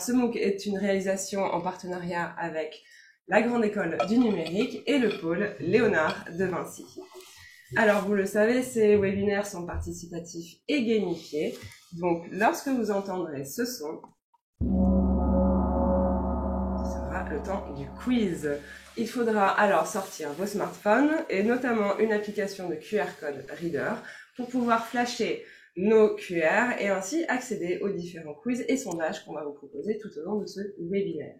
ce MOOC est une réalisation en partenariat avec la Grande École du Numérique et le pôle Léonard de Vinci. Alors, vous le savez, ces webinaires sont participatifs et gamifiés. Donc, lorsque vous entendrez ce son, ce sera le temps du quiz. Il faudra alors sortir vos smartphones et notamment une application de QR Code Reader pour pouvoir flasher nos QR et ainsi accéder aux différents quiz et sondages qu'on va vous proposer tout au long de ce webinaire.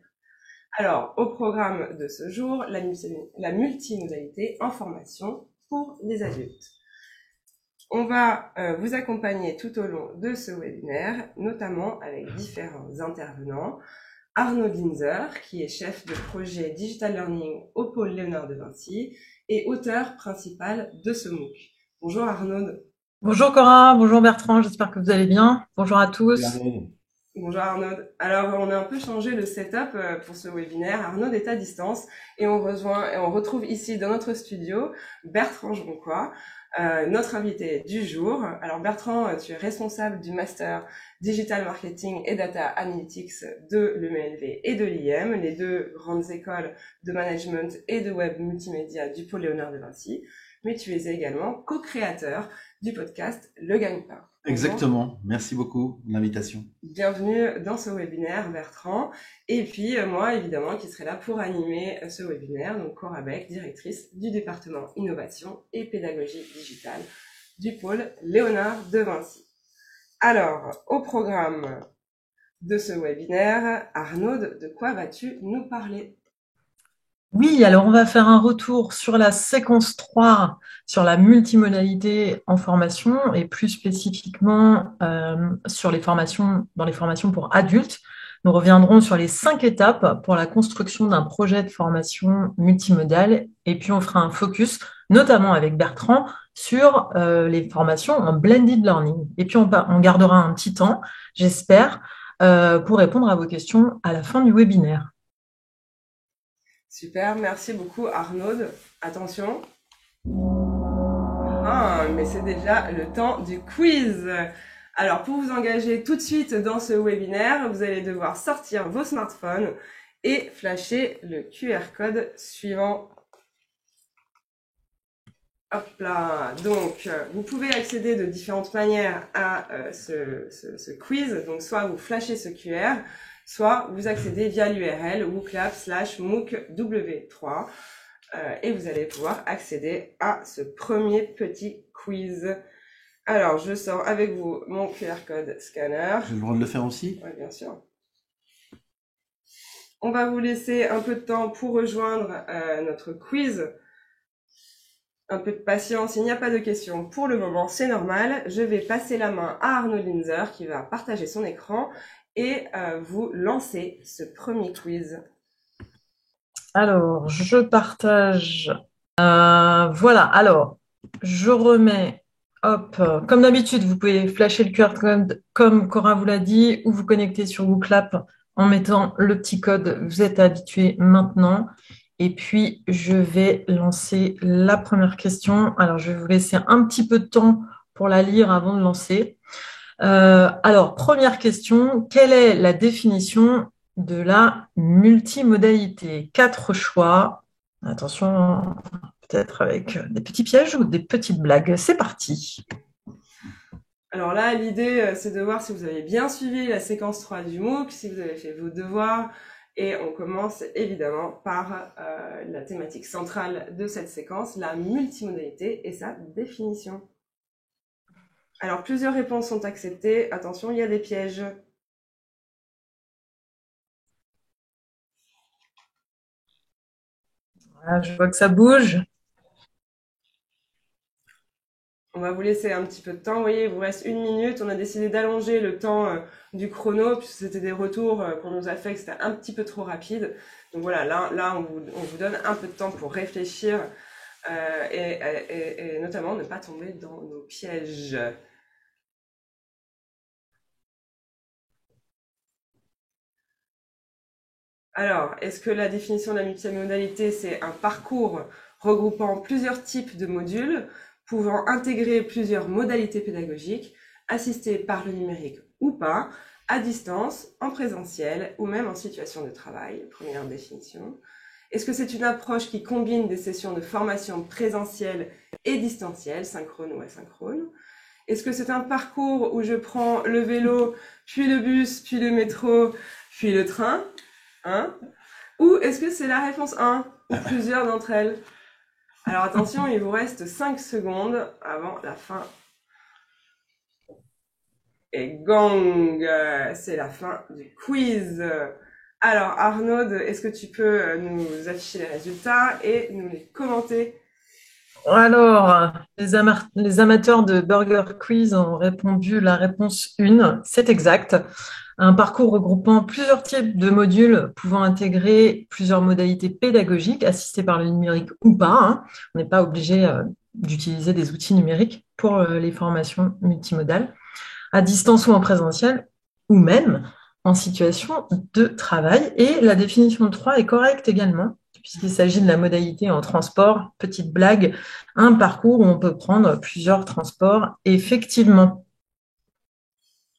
Alors, au programme de ce jour, la multimodalité en formation pour les adultes. On va vous accompagner tout au long de ce webinaire, notamment avec différents intervenants. Arnaud Linzer, qui est chef de projet Digital Learning au pôle Léonard de Vinci et auteur principal de ce MOOC. Bonjour Arnaud. Bonjour Cora, bonjour Bertrand, j'espère que vous allez bien. Bonjour à tous. Bonjour Arnaud. Alors, on a un peu changé le setup pour ce webinaire. Arnaud est à distance et on retrouve ici dans notre studio Bertrand Jonquois, notre invité du jour. Alors Bertrand, tu es responsable du Master Digital Marketing et Data Analytics de l'EMLV et de l'IM, les deux grandes écoles de management et de web multimédia du pôle Léonard de Vinci. Mais tu es également co-créateur du podcast Le Gagne-Pain. Exactement. Merci beaucoup de l'invitation. Bienvenue dans ce webinaire, Bertrand. Et puis, moi, évidemment, qui serai là pour animer ce webinaire. Donc, Cora Beck, directrice du département Innovation et Pédagogie Digitale du pôle Léonard de Vinci. Alors, au programme de ce webinaire, Arnaud, de quoi vas-tu nous parler ? Oui, alors on va faire un retour sur la séquence 3, sur la multimodalité en formation et plus spécifiquement sur les formations, dans les formations pour adultes. Nous reviendrons sur les 5 étapes pour la construction d'un projet de formation multimodale et puis on fera un focus, notamment avec Bertrand, sur les formations en blended learning. Et puis on gardera un petit temps, j'espère, pour répondre à vos questions à la fin du webinaire. Super, merci beaucoup Arnaud. Attention. Mais c'est déjà le temps du quiz. Alors, pour vous engager tout de suite dans ce webinaire, vous allez devoir sortir vos smartphones et flasher le QR code suivant. Hop là. Donc, vous pouvez accéder de différentes manières à ce quiz. Donc, soit vous flashez ce QR, soit vous accédez via l'URL wooklab/mooc-w3 et vous allez pouvoir accéder à ce premier petit quiz. Alors, je sors avec vous mon QR code scanner. J'ai le droit de le faire aussi ? Oui, bien sûr. On va vous laisser un peu de temps pour rejoindre notre quiz. Un peu de patience, il n'y a pas de questions pour le moment, c'est normal. Je vais passer la main à Arnaud Linzer qui va partager son écran et vous lancer ce premier quiz. Alors, je partage. Voilà, alors, je remets, hop, comme d'habitude, vous pouvez flasher le QR code comme Cora vous l'a dit, ou vous connecter sur Wooklap en mettant le petit code, vous êtes habitués maintenant. Et puis, je vais lancer la première question. Alors, je vais vous laisser un petit peu de temps pour la lire avant de lancer. Alors, première question, quelle est la définition de la multimodalité? 4 choix. Attention, peut-être avec des petits pièges ou des petites blagues. C'est parti. Alors là, l'idée, c'est de voir si vous avez bien suivi la séquence 3 du MOOC, si vous avez fait vos devoirs. Et on commence évidemment par la thématique centrale de cette séquence, la multimodalité et sa définition. Alors, plusieurs réponses sont acceptées. Attention, il y a des pièges. Voilà, je vois que ça bouge. On va vous laisser un petit peu de temps. Vous voyez, il vous reste 1 minute. On a décidé d'allonger le temps du chrono puisque c'était des retours qu'on nous a fait que c'était un petit peu trop rapide. Donc voilà, là on vous donne un peu de temps pour réfléchir et notamment ne pas tomber dans nos pièges. Alors, est-ce que la définition de la multimodalité, c'est un parcours regroupant plusieurs types de modules, pouvant intégrer plusieurs modalités pédagogiques, assistées par le numérique ou pas, à distance, en présentiel ou même en situation de travail? Première définition. Est-ce que c'est une approche qui combine des sessions de formation présentielle et distancielle, synchrone ou asynchrone? Est-ce que c'est un parcours où je prends le vélo, puis le bus, puis le métro, puis le train, hein? Ou est-ce que c'est la réponse 1, ou plusieurs d'entre elles? Alors attention, il vous reste 5 secondes avant la fin. Et gong, c'est la fin du quiz. Alors Arnaud, est-ce que tu peux nous afficher les résultats et nous les commenter? Alors, les amateurs de Burger Quiz ont répondu la réponse 1, c'est exact. Un parcours regroupant plusieurs types de modules pouvant intégrer plusieurs modalités pédagogiques, assistées par le numérique ou pas, hein. On n'est pas obligé d'utiliser des outils numériques pour les formations multimodales, à distance ou en présentiel, ou même en situation de travail. Et la définition 3 est correcte également, puisqu'il s'agit de la modalité en transport. Petite blague, un parcours où on peut prendre plusieurs transports, effectivement.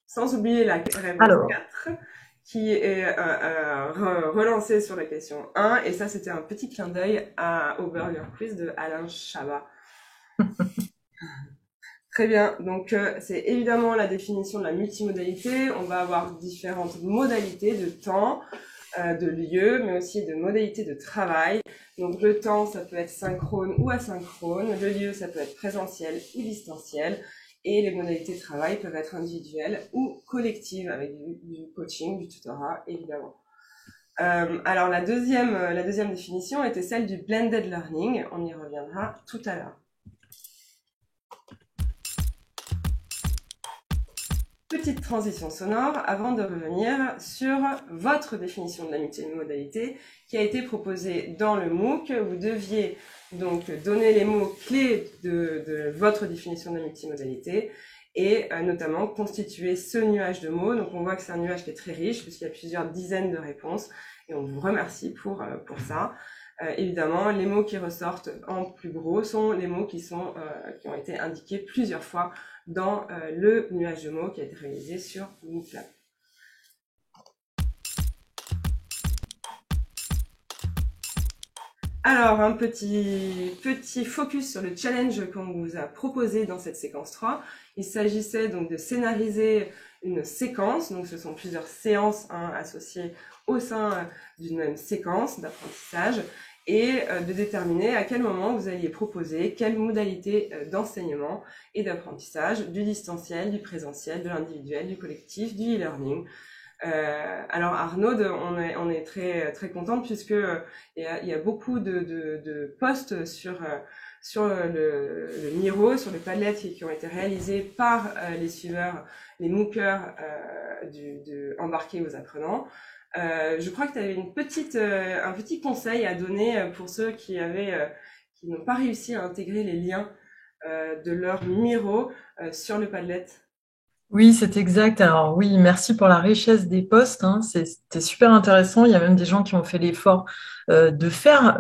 Sans oublier la réponse Alors, 4, qui est relancée sur la question 1. Et ça, c'était un petit clin d'œil au Burger Quiz de Alain Chabat. Très bien, donc c'est évidemment la définition de la multimodalité. On va avoir différentes modalités de temps, de lieu, mais aussi de modalités de travail. Donc le temps, ça peut être synchrone ou asynchrone. Le lieu, ça peut être présentiel ou distanciel. Et les modalités de travail peuvent être individuelles ou collectives, avec du coaching, du tutorat, évidemment. Alors la deuxième définition était celle du blended learning. On y reviendra tout à l'heure. Petite transition sonore avant de revenir sur votre définition de la multimodalité qui a été proposée dans le MOOC. Vous deviez donc donner les mots clés de votre définition de la multimodalité et notamment constituer ce nuage de mots. Donc on voit que c'est un nuage qui est très riche puisqu'il y a plusieurs dizaines de réponses et on vous remercie pour ça. Évidemment, les mots qui ressortent en plus gros sont les mots qui ont été indiqués plusieurs fois dans le nuage de mots qui a été réalisé sur MOOClab. Alors, un petit focus sur le challenge qu'on vous a proposé dans cette séquence 3. Il s'agissait donc de scénariser une séquence, donc ce sont plusieurs séances associées au sein d'une même séquence d'apprentissage, et de déterminer à quel moment vous alliez proposer quelle modalité d'enseignement et d'apprentissage, du distanciel, du présentiel, de l'individuel, du collectif, du e-learning. Alors Arnaud, on est très très contente puisque il y a beaucoup de posts sur le Miro, sur les Padlet qui ont été réalisés par les suiveurs, les MOOCers embarqués aux apprenants. Je crois que tu avais un petit conseil à donner pour ceux qui n'ont pas réussi à intégrer les liens de leur Miro sur le Padlet. oui, c'est exact. Alors oui, merci pour la richesse des posts, hein. C'était super intéressant. Il y a même des gens qui ont fait l'effort de faire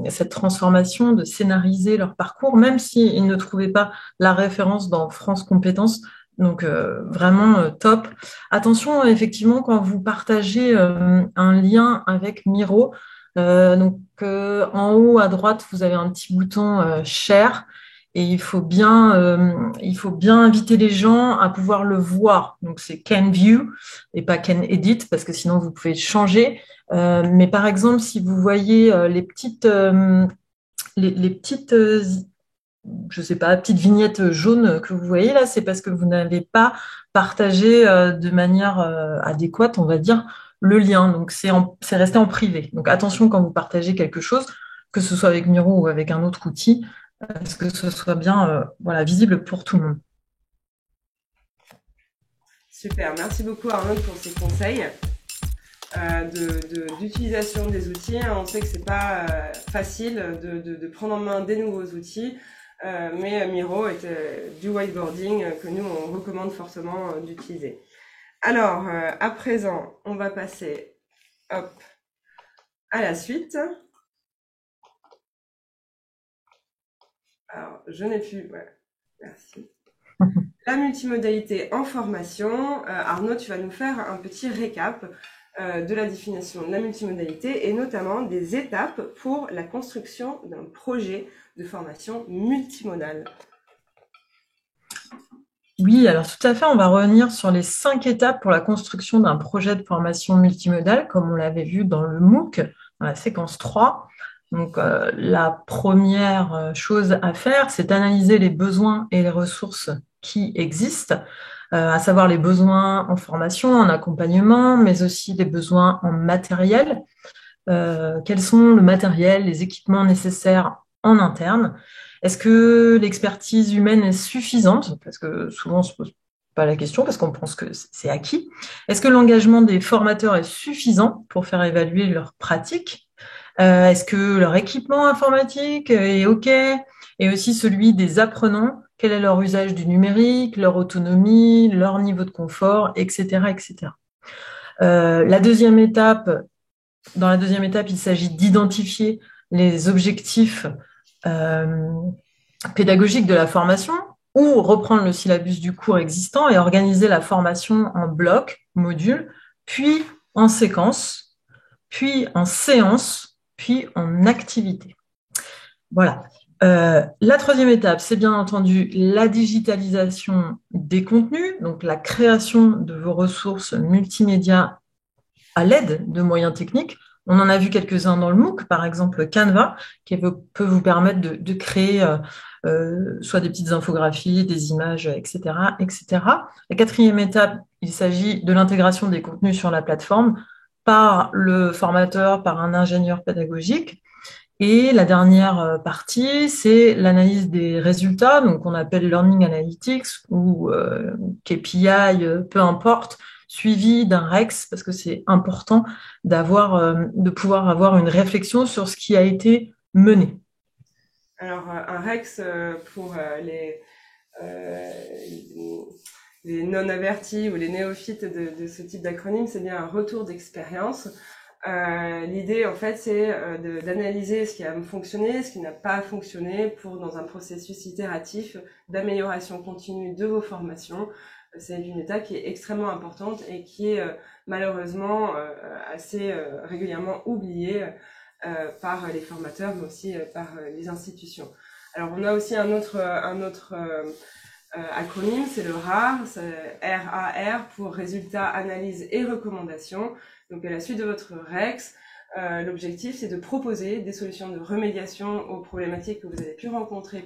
cette transformation, de scénariser leur parcours, même s'ils ne trouvaient pas la référence dans France Compétences. Donc vraiment top. Attention, effectivement, quand vous partagez un lien avec Miro, en haut à droite, vous avez un petit bouton Share. Et il faut bien inviter les gens à pouvoir le voir. Donc, c'est can view et pas can edit parce que sinon, vous pouvez changer. Mais par exemple, si vous voyez les petites, je sais pas, petites vignettes jaunes que vous voyez là, c'est parce que vous n'avez pas partagé de manière adéquate, on va dire, le lien. Donc, c'est resté en privé. Donc, attention quand vous partagez quelque chose, que ce soit avec Miro ou avec un autre outil, que ce soit bien visible pour tout le monde. Super, merci beaucoup Arnaud pour ces conseils d'utilisation des outils. On sait que c'est pas facile de prendre en main des nouveaux outils, mais Miro est du whiteboarding que nous on recommande fortement d'utiliser. Alors, à présent, on va passer à la suite. Alors, je n'ai plus... Ouais, merci. La multimodalité en formation, Arnaud, tu vas nous faire un petit récap de la définition de la multimodalité et notamment des étapes pour la construction d'un projet de formation multimodale. Oui, alors tout à fait, on va revenir sur les 5 étapes pour la construction d'un projet de formation multimodale, comme on l'avait vu dans le MOOC, dans la séquence 3. Donc, la première chose à faire, c'est d'analyser les besoins et les ressources qui existent, à savoir les besoins en formation, en accompagnement, mais aussi les besoins en matériel. Quels sont le matériel, les équipements nécessaires en interne? Est-ce que l'expertise humaine est suffisante? Parce que souvent, on ne se pose pas la question parce qu'on pense que c'est acquis. Est-ce que l'engagement des formateurs est suffisant pour faire évaluer leurs pratiques? Est-ce que leur équipement informatique est OK? Et aussi celui des apprenants, quel est leur usage du numérique, leur autonomie, leur niveau de confort, etc., etc. La deuxième étape, Dans la deuxième étape, il s'agit d'identifier les objectifs pédagogiques de la formation ou reprendre le syllabus du cours existant et organiser la formation en blocs, modules, puis en séquence, puis en séance, puis en activité. Voilà. La troisième étape, c'est bien entendu la digitalisation des contenus, donc la création de vos ressources multimédia à l'aide de moyens techniques. On en a vu quelques-uns dans le MOOC, par exemple Canva, qui peut vous permettre de créer soit des petites infographies, des images, etc., etc. La quatrième étape, il s'agit de l'intégration des contenus sur la plateforme par le formateur, par un ingénieur pédagogique. Et la dernière partie, c'est l'analyse des résultats, donc on appelle Learning Analytics ou KPI, peu importe, suivi d'un REX, parce que c'est important de pouvoir avoir une réflexion sur ce qui a été mené. Alors, un REX, pour les non-avertis ou les néophytes de ce type d'acronyme, c'est bien un retour d'expérience. L'idée, en fait, c'est d'analyser ce qui a fonctionné, ce qui n'a pas fonctionné pour, dans un processus itératif d'amélioration continue de vos formations. C'est une étape qui est extrêmement importante et qui est malheureusement assez régulièrement oubliée par les formateurs, mais aussi par les institutions. Alors, on a aussi un autre acronyme, c'est le RAR, RAR pour résultats, analyse et recommandations. Donc, à la suite de votre REX, l'objectif, c'est de proposer des solutions de remédiation aux problématiques que vous avez pu rencontrer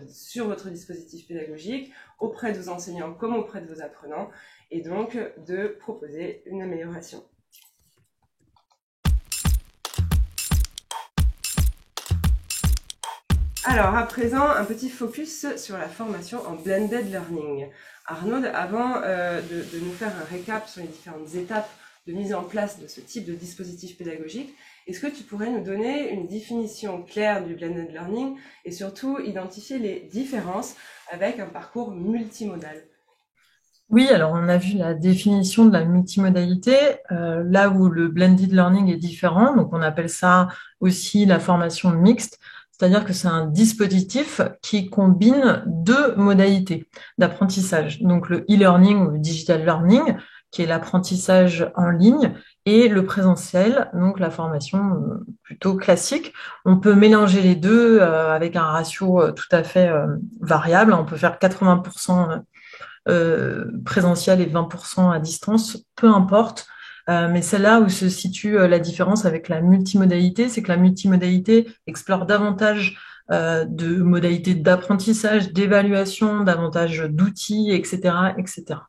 sur votre dispositif pédagogique, auprès de vos enseignants comme auprès de vos apprenants, et donc de proposer une amélioration. Alors, à présent, un petit focus sur la formation en blended learning. Arnaud, avant de nous faire un récap sur les différentes étapes de mise en place de ce type de dispositif pédagogique, est-ce que tu pourrais nous donner une définition claire du blended learning et surtout identifier les différences avec un parcours multimodal? Oui, alors on a vu la définition de la multimodalité, là où le blended learning est différent, donc on appelle ça aussi la formation mixte, c'est-à-dire que c'est un dispositif qui combine 2 modalités d'apprentissage, donc le e-learning ou le digital learning, qui est l'apprentissage en ligne, et le présentiel, donc la formation plutôt classique. On peut mélanger les deux avec un ratio tout à fait variable, on peut faire 80% présentiel et 20% à distance, peu importe. Mais c'est là où se situe la différence avec la multimodalité, c'est que la multimodalité explore davantage de modalités d'apprentissage, d'évaluation, davantage d'outils, etc., etc.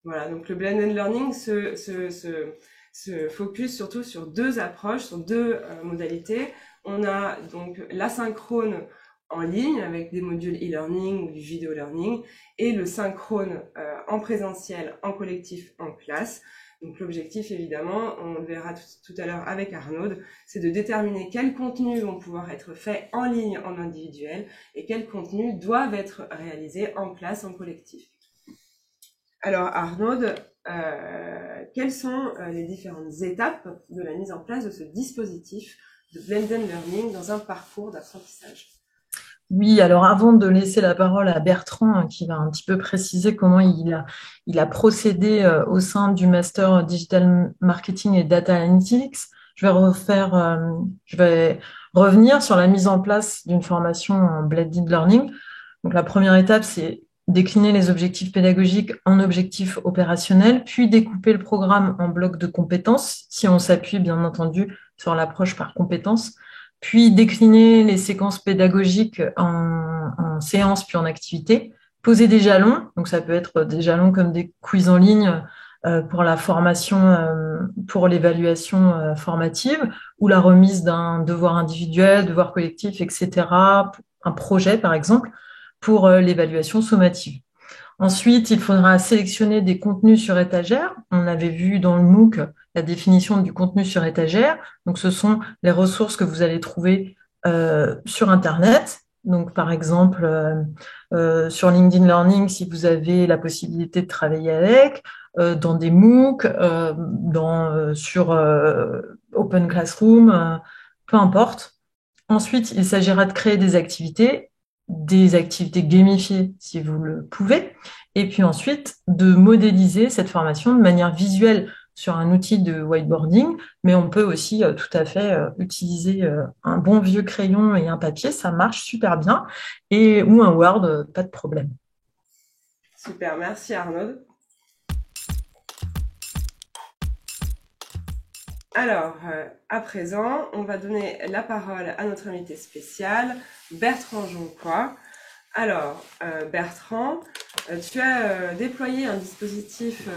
Voilà, donc le blended learning se focus surtout sur 2 approches, sur 2 modalités. On a donc l'asynchrone en ligne avec des modules e-learning ou du vidéo learning et le synchrone en présentiel, en collectif, en classe. Donc l'objectif, évidemment, on le verra tout à l'heure avec Arnaud, c'est de déterminer quels contenus vont pouvoir être faits en ligne, en individuel, et quels contenus doivent être réalisés en classe, en collectif. Alors Arnaud, quelles sont les différentes étapes de la mise en place de ce dispositif de blended learning dans un parcours d'apprentissage? Oui, alors avant de laisser la parole à Bertrand, qui va un petit peu préciser comment il a procédé au sein du Master Digital Marketing et Data Analytics, je vais revenir sur la mise en place d'une formation en blended learning. Donc la première étape, c'est décliner les objectifs pédagogiques en objectifs opérationnels, puis découper le programme en blocs de compétences, si on s'appuie bien entendu sur l'approche par compétences, puis décliner les séquences pédagogiques en séances puis en activités, poser des jalons, donc ça peut être des jalons comme des quiz en ligne pour la formation, pour l'évaluation formative, ou la remise d'un devoir individuel, devoir collectif, etc., un projet par exemple, pour l'évaluation sommative. Ensuite, il faudra sélectionner des contenus sur étagère. On avait vu dans le MOOC la définition du contenu sur étagère. Donc, ce sont les ressources que vous allez trouver sur Internet. Donc, par exemple, sur LinkedIn Learning, si vous avez la possibilité de travailler avec, dans des MOOC, sur Open Classroom, peu importe. Ensuite, il s'agira de créer des activités gamifiées si vous le pouvez, et puis ensuite de modéliser cette formation de manière visuelle sur un outil de whiteboarding, mais on peut aussi tout à fait utiliser un bon vieux crayon et un papier, ça marche super bien, ou un Word, pas de problème. Super, merci Arnaud. Alors, à présent, on va donner la parole à notre invité spécial, Bertrand Jonquois. Alors, Bertrand, tu as déployé un dispositif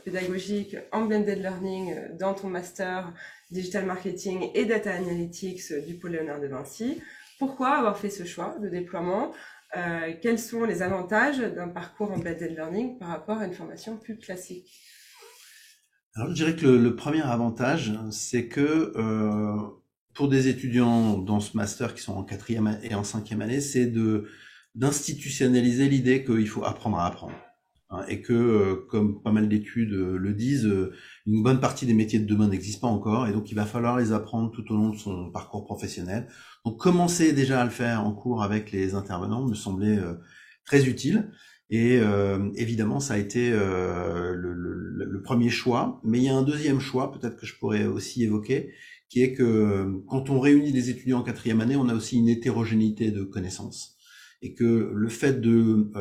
pédagogique en blended learning dans ton master Digital Marketing et Data Analytics du Pôle Léonard de Vinci. Pourquoi avoir fait ce choix de déploiement? Quels sont les avantages d'un parcours en blended learning par rapport à une formation plus classique? Alors, je dirais que le premier avantage, c'est que pour des étudiants dans ce master qui sont en 4e et en 5e année, c'est d'institutionnaliser l'idée qu'il faut apprendre à apprendre. Hein, et que, comme pas mal d'études le disent, une bonne partie des métiers de demain n'existent pas encore, et donc il va falloir les apprendre tout au long de son parcours professionnel. Donc commencer déjà à le faire en cours avec les intervenants me semblait très utile. Et évidemment, ça a été le premier choix. Mais il y a un deuxième choix, peut-être que je pourrais aussi évoquer, qui est que quand on réunit des étudiants en 4e année, on a aussi une hétérogénéité de connaissances. Et que le fait de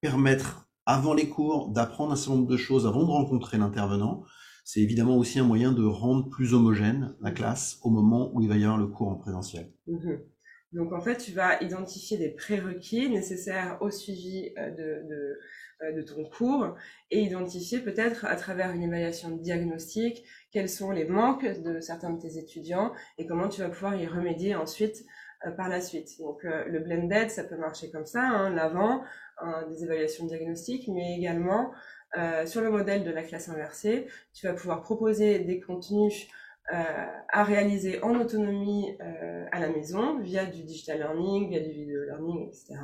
permettre, avant les cours, d'apprendre un certain nombre de choses avant de rencontrer l'intervenant, c'est évidemment aussi un moyen de rendre plus homogène la classe au moment où il va y avoir le cours en présentiel. Mmh. Donc en fait, tu vas identifier des prérequis nécessaires au suivi de ton cours et identifier peut-être à travers une évaluation diagnostique quels sont les manques de certains de tes étudiants et comment tu vas pouvoir y remédier ensuite par la suite. Donc le blended, ça peut marcher comme ça, hein, l'avant, des évaluations diagnostiques, mais également sur le modèle de la classe inversée, tu vas pouvoir proposer des contenus à réaliser en autonomie à la maison via du digital learning, via du video learning, etc.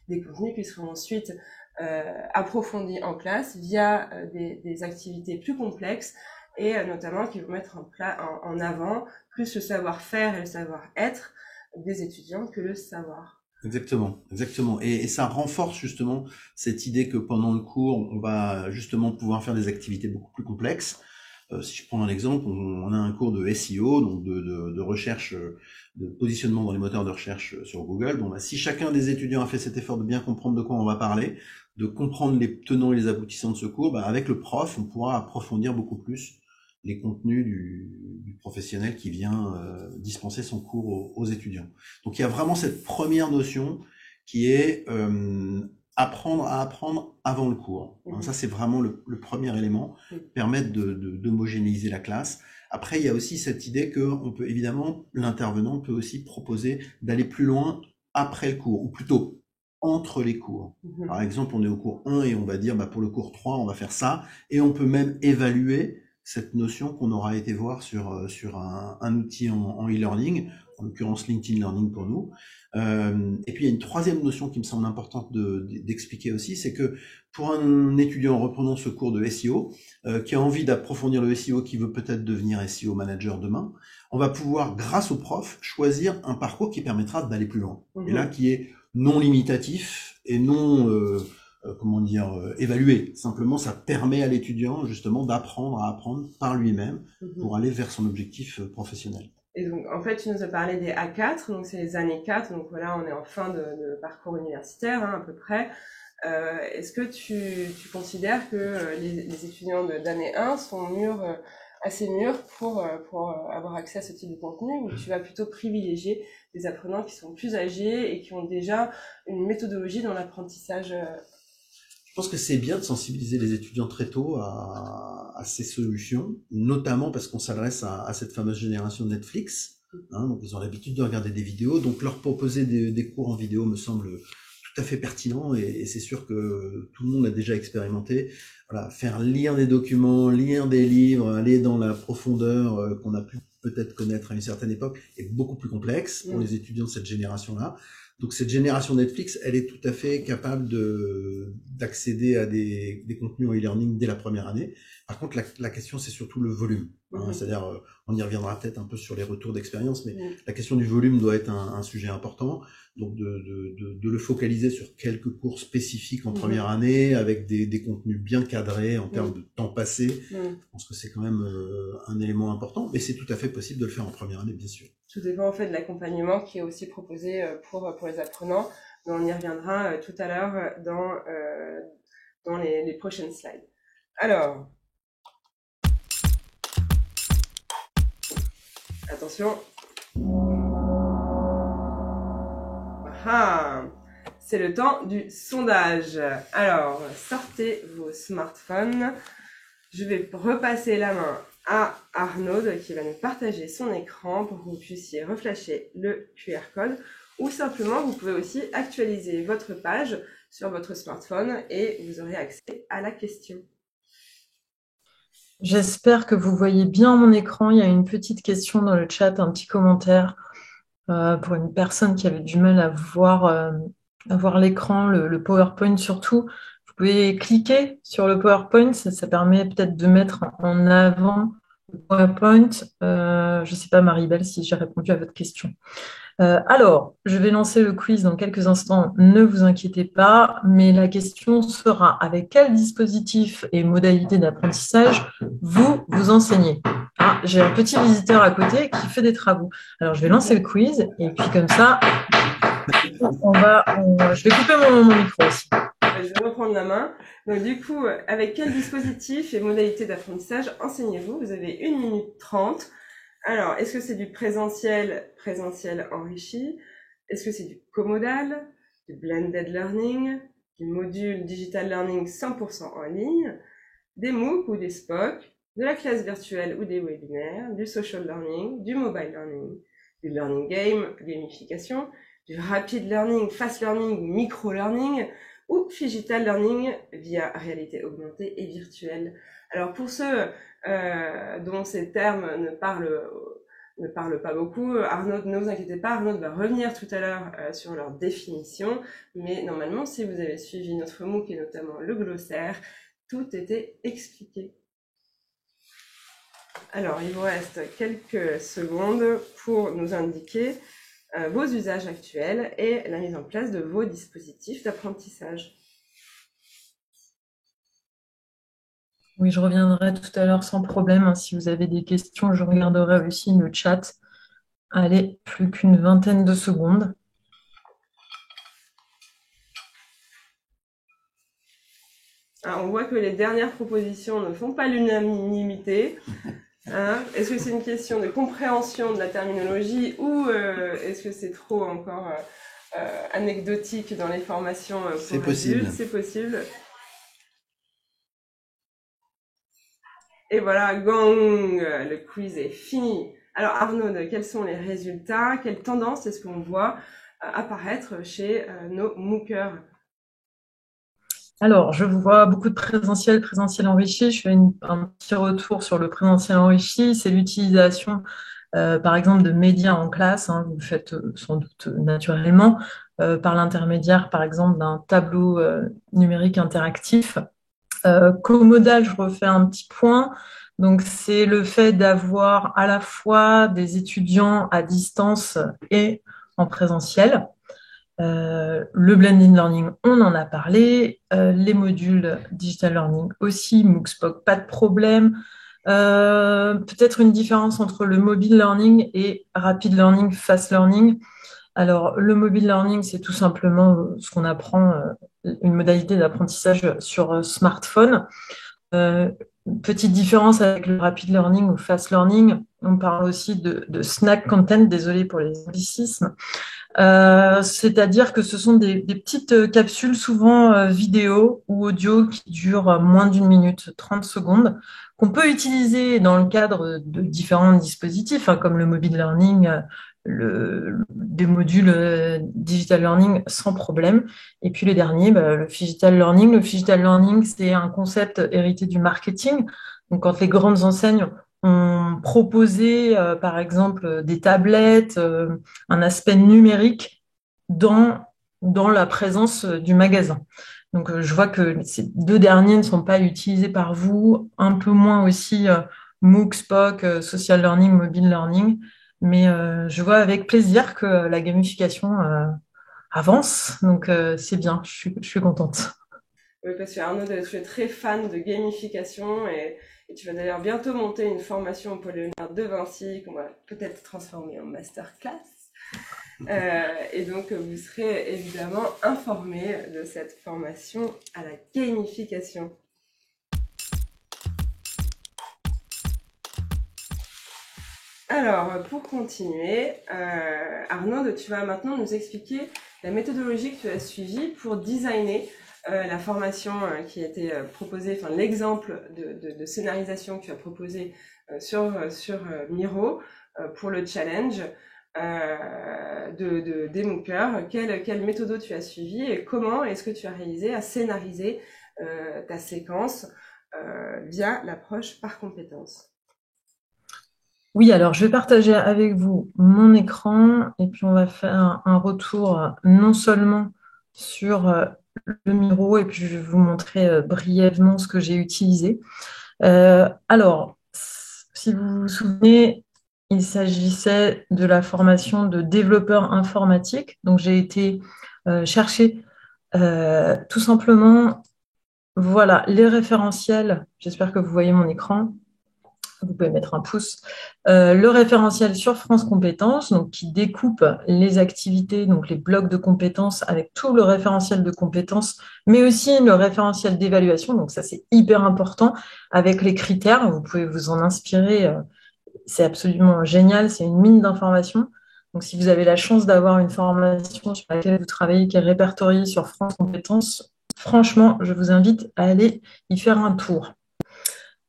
Des contenus qui seront ensuite approfondis en classe via des activités plus complexes et notamment qui vont mettre en avant plus le savoir-faire et le savoir-être des étudiants que le savoir. Exactement, exactement. Et ça renforce justement cette idée que pendant le cours, on va justement pouvoir faire des activités beaucoup plus complexes. Si je prends un exemple, on a un cours de SEO, donc de recherche, de positionnement dans les moteurs de recherche sur Google. Bon, si chacun des étudiants a fait cet effort de bien comprendre de quoi on va parler, de comprendre les tenants et les aboutissants de ce cours, avec le prof, on pourra approfondir beaucoup plus les contenus du professionnel qui vient dispenser son cours aux étudiants. Donc il y a vraiment cette première notion qui est apprendre à apprendre avant le cours. Mmh. Ça, c'est vraiment le premier élément, permettre d'homogénéiser la classe. Après, il y a aussi cette idée que on peut évidemment, l'intervenant peut aussi proposer d'aller plus loin après le cours, ou plutôt entre les cours. Mmh. Par exemple, on est au cours 1 et on va dire, pour le cours 3, on va faire ça, et on peut même évaluer cette notion qu'on aura été voir sur un outil en e-learning, en l'occurrence LinkedIn Learning pour nous. Et puis il y a une troisième notion qui me semble importante d'expliquer aussi, c'est que pour un étudiant reprenant ce cours de SEO, qui a envie d'approfondir le SEO, qui veut peut-être devenir SEO manager demain, on va pouvoir, grâce au prof, choisir un parcours qui permettra d'aller plus loin. Mmh. Et là, qui est non limitatif et non évalué. Simplement, ça permet à l'étudiant justement d'apprendre à apprendre par lui-même pour aller vers son objectif professionnel. Et donc, en fait, tu nous as parlé des A4, donc c'est les années 4, donc voilà, on est en fin de parcours universitaire, à peu près. Est-ce que tu considères que les étudiants d'année 1 sont assez mûrs pour avoir accès à ce type de contenu, ou tu vas plutôt privilégier des apprenants qui sont plus âgés et qui ont déjà une méthodologie dans l'apprentissage? Je pense que c'est bien de sensibiliser les étudiants très tôt à ces solutions, notamment parce qu'on s'adresse à cette fameuse génération de Netflix. Donc ils ont l'habitude de regarder des vidéos, donc leur proposer des cours en vidéo me semble tout à fait pertinent, et c'est sûr que tout le monde a déjà expérimenté. Voilà, faire lire des documents, lire des livres, aller dans la profondeur qu'on a pu peut-être connaître à une certaine époque est beaucoup plus complexe pour les étudiants de cette génération-là. Donc cette génération Netflix, elle est tout à fait capable d'accéder à des contenus en e-learning dès la première année. Par contre, la question, c'est surtout le volume. C'est-à-dire, on y reviendra peut-être un peu sur les retours d'expérience, mais la question du volume doit être un sujet important. Donc de le focaliser sur quelques cours spécifiques en première année, avec des contenus bien cadrés en termes de temps passé. Je pense que c'est quand même un élément important, mais c'est tout à fait possible de le faire en première année, bien sûr. Tout dépend en fait de l'accompagnement qui est aussi proposé pour les apprenants. Mais on y reviendra tout à l'heure dans les prochaines slides. Alors, attention. C'est le temps du sondage. Alors, sortez vos smartphones. Je vais repasser la main à Arnaud qui va nous partager son écran pour que vous puissiez reflasher le QR code, ou simplement vous pouvez aussi actualiser votre page sur votre smartphone et vous aurez accès à la question. J'espère que vous voyez bien mon écran. Il y a une petite question dans le chat, un petit commentaire pour une personne qui avait du mal à voir l'écran, le PowerPoint surtout. Vous pouvez cliquer sur le PowerPoint, ça permet peut-être de mettre en avant le PowerPoint. Je ne sais pas, Maribel, si j'ai répondu à votre question. Alors, je vais lancer le quiz dans quelques instants, ne vous inquiétez pas, mais la question sera: avec quel dispositif et modalité d'apprentissage vous enseignez? J'ai un petit visiteur à côté qui fait des travaux. Alors, je vais lancer le quiz et puis comme ça, je vais couper mon micro aussi. Je vais reprendre la main. Donc du coup, avec quel dispositif et modalité d'apprentissage enseignez-vous? Vous avez 1 minute 30. Alors, est-ce que c'est du présentiel enrichi? Est-ce que c'est du comodal, du blended learning, du module digital learning 100% en ligne, des MOOC ou des SPOC, de la classe virtuelle ou des webinaires, du social learning, du mobile learning, du learning game, gamification, du rapid learning, fast learning ou micro learning, ou digital learning via réalité augmentée et virtuelle? Alors pour ceux dont ces termes ne parlent pas beaucoup, Arnaud, ne vous inquiétez pas, Arnaud va revenir tout à l'heure sur leur définition, mais normalement, si vous avez suivi notre MOOC et notamment le glossaire, tout était expliqué. Alors, il vous reste quelques secondes pour nous indiquer vos usages actuels et la mise en place de vos dispositifs d'apprentissage. Oui, je reviendrai tout à l'heure sans problème. Si vous avez des questions, je regarderai aussi le chat. Allez, plus qu'une vingtaine de secondes. Alors, on voit que les dernières propositions ne font pas l'unanimité. Est-ce que c'est une question de compréhension de la terminologie ou est-ce que c'est trop encore anecdotique dans les formations pour C'est possible. adultes? C'est possible. Et voilà, gong, le quiz est fini. Alors Arnaud, quels sont les résultats? Quelles tendances est-ce qu'on voit apparaître chez nos MOOCers? Alors, je vois beaucoup de présentiel enrichi. Je fais un petit retour sur le présentiel enrichi. C'est l'utilisation, par exemple, de médias en classe. Vous le faites sans doute naturellement, par l'intermédiaire, par exemple, d'un tableau numérique interactif. Comodal, je refais un petit point. Donc, c'est le fait d'avoir à la fois des étudiants à distance et en présentiel. Le blended learning, on en a parlé. Les modules digital learning aussi, MOOCs, pas de problème. Peut-être une différence entre le mobile learning et rapid learning, fast learning. Alors, le mobile learning, c'est tout simplement ce qu'on apprend, une modalité d'apprentissage sur smartphone. Petite différence avec le rapid learning ou fast learning, on parle aussi de snack content, désolé pour les anglicismes. C'est-à-dire que ce sont des petites capsules, souvent vidéo ou audio, qui durent moins d'une minute, 30 secondes, qu'on peut utiliser dans le cadre de différents dispositifs, hein, comme le mobile learning, des modules digital learning sans problème. Et puis le dernier, le phygital learning. Le phygital learning, c'est un concept hérité du marketing. Donc, quand les grandes enseignes ont proposé, par exemple, des tablettes, un aspect numérique dans la présence du magasin. Donc, je vois que ces deux derniers ne sont pas utilisés par vous, un peu moins aussi MOOC, SPOC, Social Learning, Mobile Learning, mais je vois avec plaisir que la gamification avance, donc c'est bien, je suis contente. Oui, parce que Arnaud, tu es très fan de gamification et tu vas d'ailleurs bientôt monter une formation au Pôle Léonard de Vinci qu'on va peut-être transformer en masterclass. Et donc, vous serez évidemment informés de cette formation à la gamification. Alors, pour continuer, Arnaud, tu vas maintenant nous expliquer la méthodologie que tu as suivie pour designer la formation qui a été proposée, enfin l'exemple de scénarisation que tu as proposé sur Miro pour le challenge des MOOCers. Quelle méthode tu as suivi et comment est-ce que tu as réalisé à scénariser ta séquence via l'approche par compétences? Oui, alors je vais partager avec vous mon écran et puis on va faire un retour non seulement sur le Miro et puis je vais vous montrer brièvement ce que j'ai utilisé. Alors, si vous vous souvenez, il s'agissait de la formation de développeur informatique. Donc, j'ai été chercher tout simplement, voilà, les référentiels. J'espère que vous voyez mon écran. Vous pouvez mettre un pouce. Le référentiel sur France Compétences, donc qui découpe les activités, donc les blocs de compétences avec tout le référentiel de compétences, mais aussi le référentiel d'évaluation. Donc ça, c'est hyper important avec les critères. Vous pouvez vous en inspirer. C'est absolument génial. C'est une mine d'informations. Donc si vous avez la chance d'avoir une formation sur laquelle vous travaillez qui est répertoriée sur France Compétences, franchement, je vous invite à aller y faire un tour.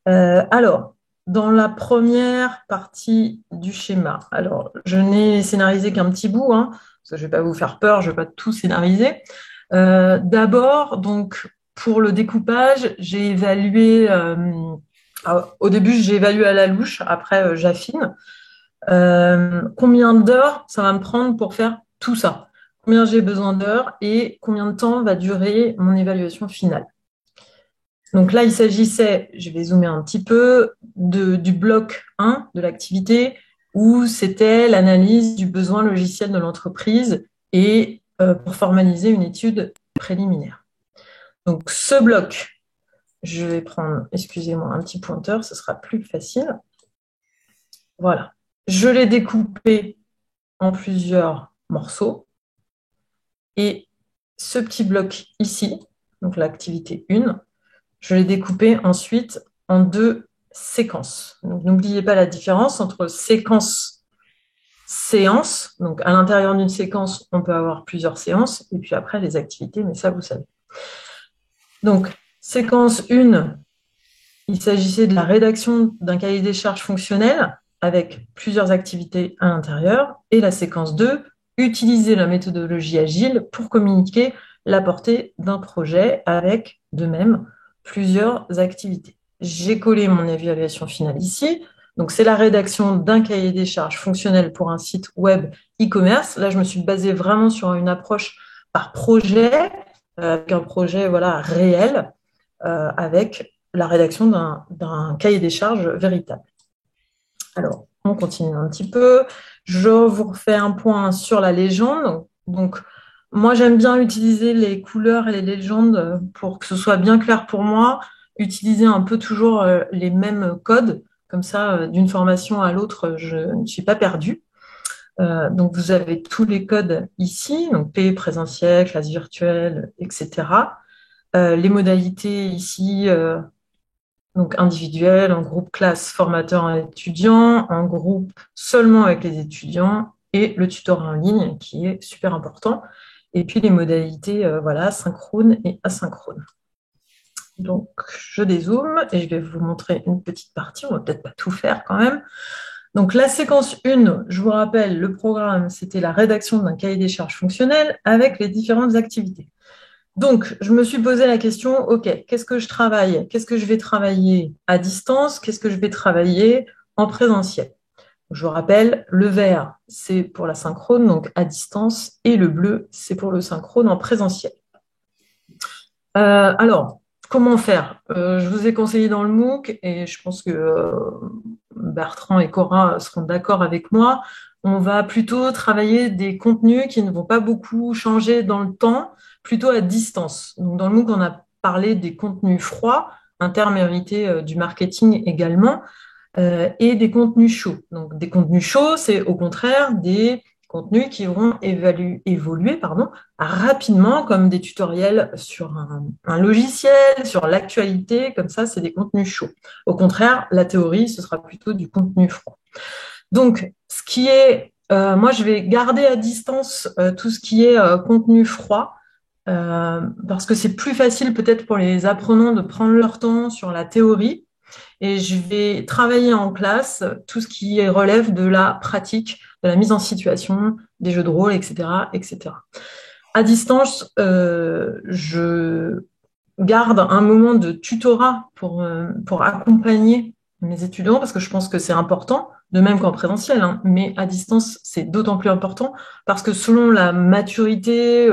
Alors, dans la première partie du schéma, alors je n'ai scénarisé qu'un petit bout, hein, parce que je ne vais pas vous faire peur, je ne vais pas tout scénariser. D'abord, donc, pour le découpage, j'ai évalué, au début, j'ai évalué à la louche, après, j'affine. Combien d'heures ça va me prendre pour faire tout ça? Combien j'ai besoin d'heures et combien de temps va durer mon évaluation finale? Donc là, il s'agissait, je vais zoomer un petit peu, du bloc 1 de l'activité où c'était l'analyse du besoin logiciel de l'entreprise et pour formaliser une étude préliminaire. Donc ce bloc, je vais prendre, excusez-moi, un petit pointeur, ce sera plus facile. Voilà. Je l'ai découpé en plusieurs morceaux et ce petit bloc ici, donc l'activité 1, je l'ai découpé ensuite en 2 séquences. Donc, n'oubliez pas la différence entre séquence, séance. Donc, à l'intérieur d'une séquence, on peut avoir plusieurs séances. Et puis après, les activités, mais ça, vous savez. Donc, séquence 1, il s'agissait de la rédaction d'un cahier des charges fonctionnel avec plusieurs activités à l'intérieur. Et la séquence 2, utiliser la méthodologie agile pour communiquer la portée d'un projet avec, de même, plusieurs activités. J'ai collé mon évaluation finale ici. Donc, c'est la rédaction d'un cahier des charges fonctionnel pour un site web e-commerce. Là, je me suis basée vraiment sur une approche par projet, avec un projet réel, avec la rédaction d'un cahier des charges véritable. Alors, on continue un petit peu. Je vous refais un point sur la légende. Donc moi, j'aime bien utiliser les couleurs et les légendes pour que ce soit bien clair pour moi. Utiliser un peu toujours les mêmes codes. Comme ça, d'une formation à l'autre, je ne suis pas perdue. Donc, vous avez tous les codes ici, donc P, présentiel, classe virtuelle, etc. Les modalités ici, donc individuelles, en groupe classe formateur et étudiant, en groupe seulement avec les étudiants et le tutorat en ligne qui est super important. Et puis les modalités voilà, synchrone et asynchrone. Donc je dézoome et je vais vous montrer une petite partie, on va peut-être pas tout faire quand même. Donc la séquence 1, je vous rappelle, le programme, c'était la rédaction d'un cahier des charges fonctionnel avec les différentes activités. Donc, je me suis posé la question, OK, qu'est-ce que je travaille? Qu'est-ce que je vais travailler à distance? Qu'est-ce que je vais travailler en présentiel? Je vous rappelle, le vert, c'est pour la synchrone, donc à distance, et le bleu, c'est pour le synchrone en présentiel. Alors, comment faire? Je vous ai conseillé dans le MOOC, et je pense que Bertrand et Cora seront d'accord avec moi, on va plutôt travailler des contenus qui ne vont pas beaucoup changer dans le temps, plutôt à distance. Donc, dans le MOOC, on a parlé des contenus froids, un terme hérité du marketing également, et des contenus chauds. Donc, des contenus chauds, c'est au contraire des contenus qui vont évoluer rapidement, comme des tutoriels sur un logiciel, sur l'actualité, comme ça, c'est des contenus chauds. Au contraire, la théorie, ce sera plutôt du contenu froid. Donc, moi, je vais garder à distance tout ce qui est contenu froid, parce que c'est plus facile peut-être pour les apprenants de prendre leur temps sur la théorie. Et je vais travailler en classe tout ce qui relève de la pratique, de la mise en situation, des jeux de rôle, etc., etc. À distance, je garde un moment de tutorat pour accompagner mes étudiants parce que je pense que c'est important, de même qu'en présentiel, hein, mais à distance, c'est d'autant plus important parce que selon la maturité,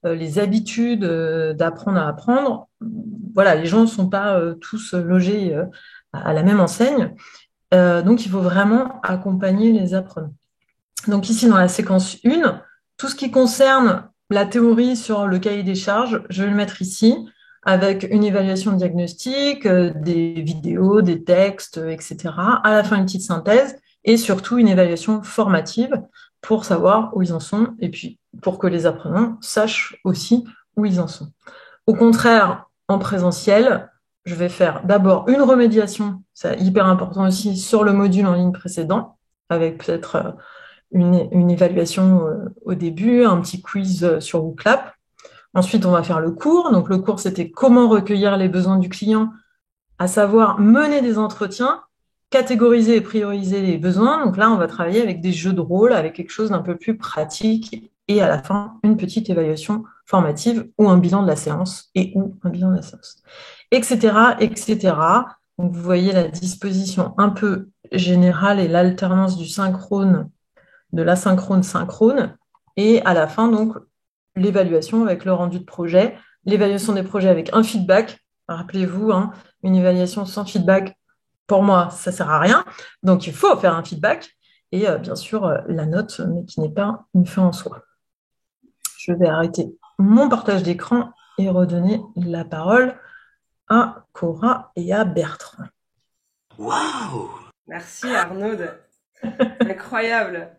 les habitudes d'apprendre à apprendre, voilà, les gens ne sont pas tous logés à la même enseigne. Donc, il faut vraiment accompagner les apprenants. Donc, ici, dans la séquence 1, tout ce qui concerne la théorie sur le cahier des charges, je vais le mettre ici avec une évaluation de diagnostic, des vidéos, des textes, etc. À la fin, une petite synthèse et surtout une évaluation formative pour savoir où ils en sont et puis pour que les apprenants sachent aussi où ils en sont. Au contraire, en présentiel, je vais faire d'abord une remédiation, c'est hyper important aussi, sur le module en ligne précédent, avec peut-être une évaluation au début, un petit quiz sur WooClap. Ensuite, on va faire le cours. Donc, le cours, c'était comment recueillir les besoins du client, à savoir mener des entretiens, catégoriser et prioriser les besoins. Donc là, on va travailler avec des jeux de rôle, avec quelque chose d'un peu plus pratique et à la fin, une petite évaluation formative ou un bilan de la séance ou un bilan de la séance, etc., etc. Donc, vous voyez la disposition un peu générale et l'alternance du synchrone, de l'asynchrone synchrone. Et à la fin, donc, l'évaluation avec le rendu de projet, l'évaluation des projets avec un feedback. Rappelez-vous, hein, une évaluation sans feedback, pour moi, ça ne sert à rien. Donc, il faut faire un feedback. Et bien sûr, la note, mais qui n'est pas une fin en soi. Je vais arrêter mon partage d'écran et redonner la parole à Cora et à Bertrand. Waouh! Merci Arnaud. Incroyable.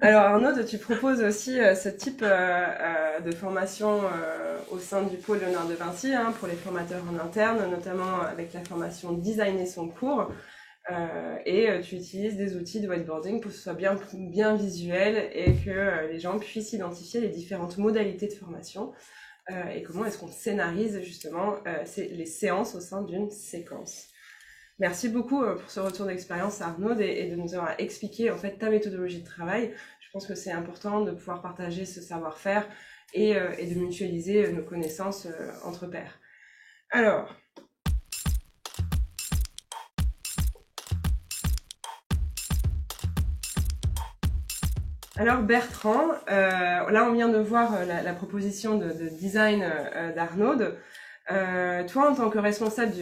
Alors Arnaud, tu proposes aussi ce type de formation au sein du pôle Léonard de Vinci pour les formateurs en interne, notamment avec la formation Designer son cours. Et tu utilises des outils de whiteboarding pour que ce soit bien visuel et que les gens puissent identifier les différentes modalités de formation et comment est-ce qu'on scénarise justement les séances au sein d'une séquence. Merci beaucoup pour ce retour d'expérience Arnaud et de nous avoir expliqué en fait ta méthodologie de travail. Je pense que c'est important de pouvoir partager ce savoir-faire et de mutualiser nos connaissances entre pairs. Alors Bertrand, là on vient de voir la proposition de design d'Arnaud. Toi, en tant que responsable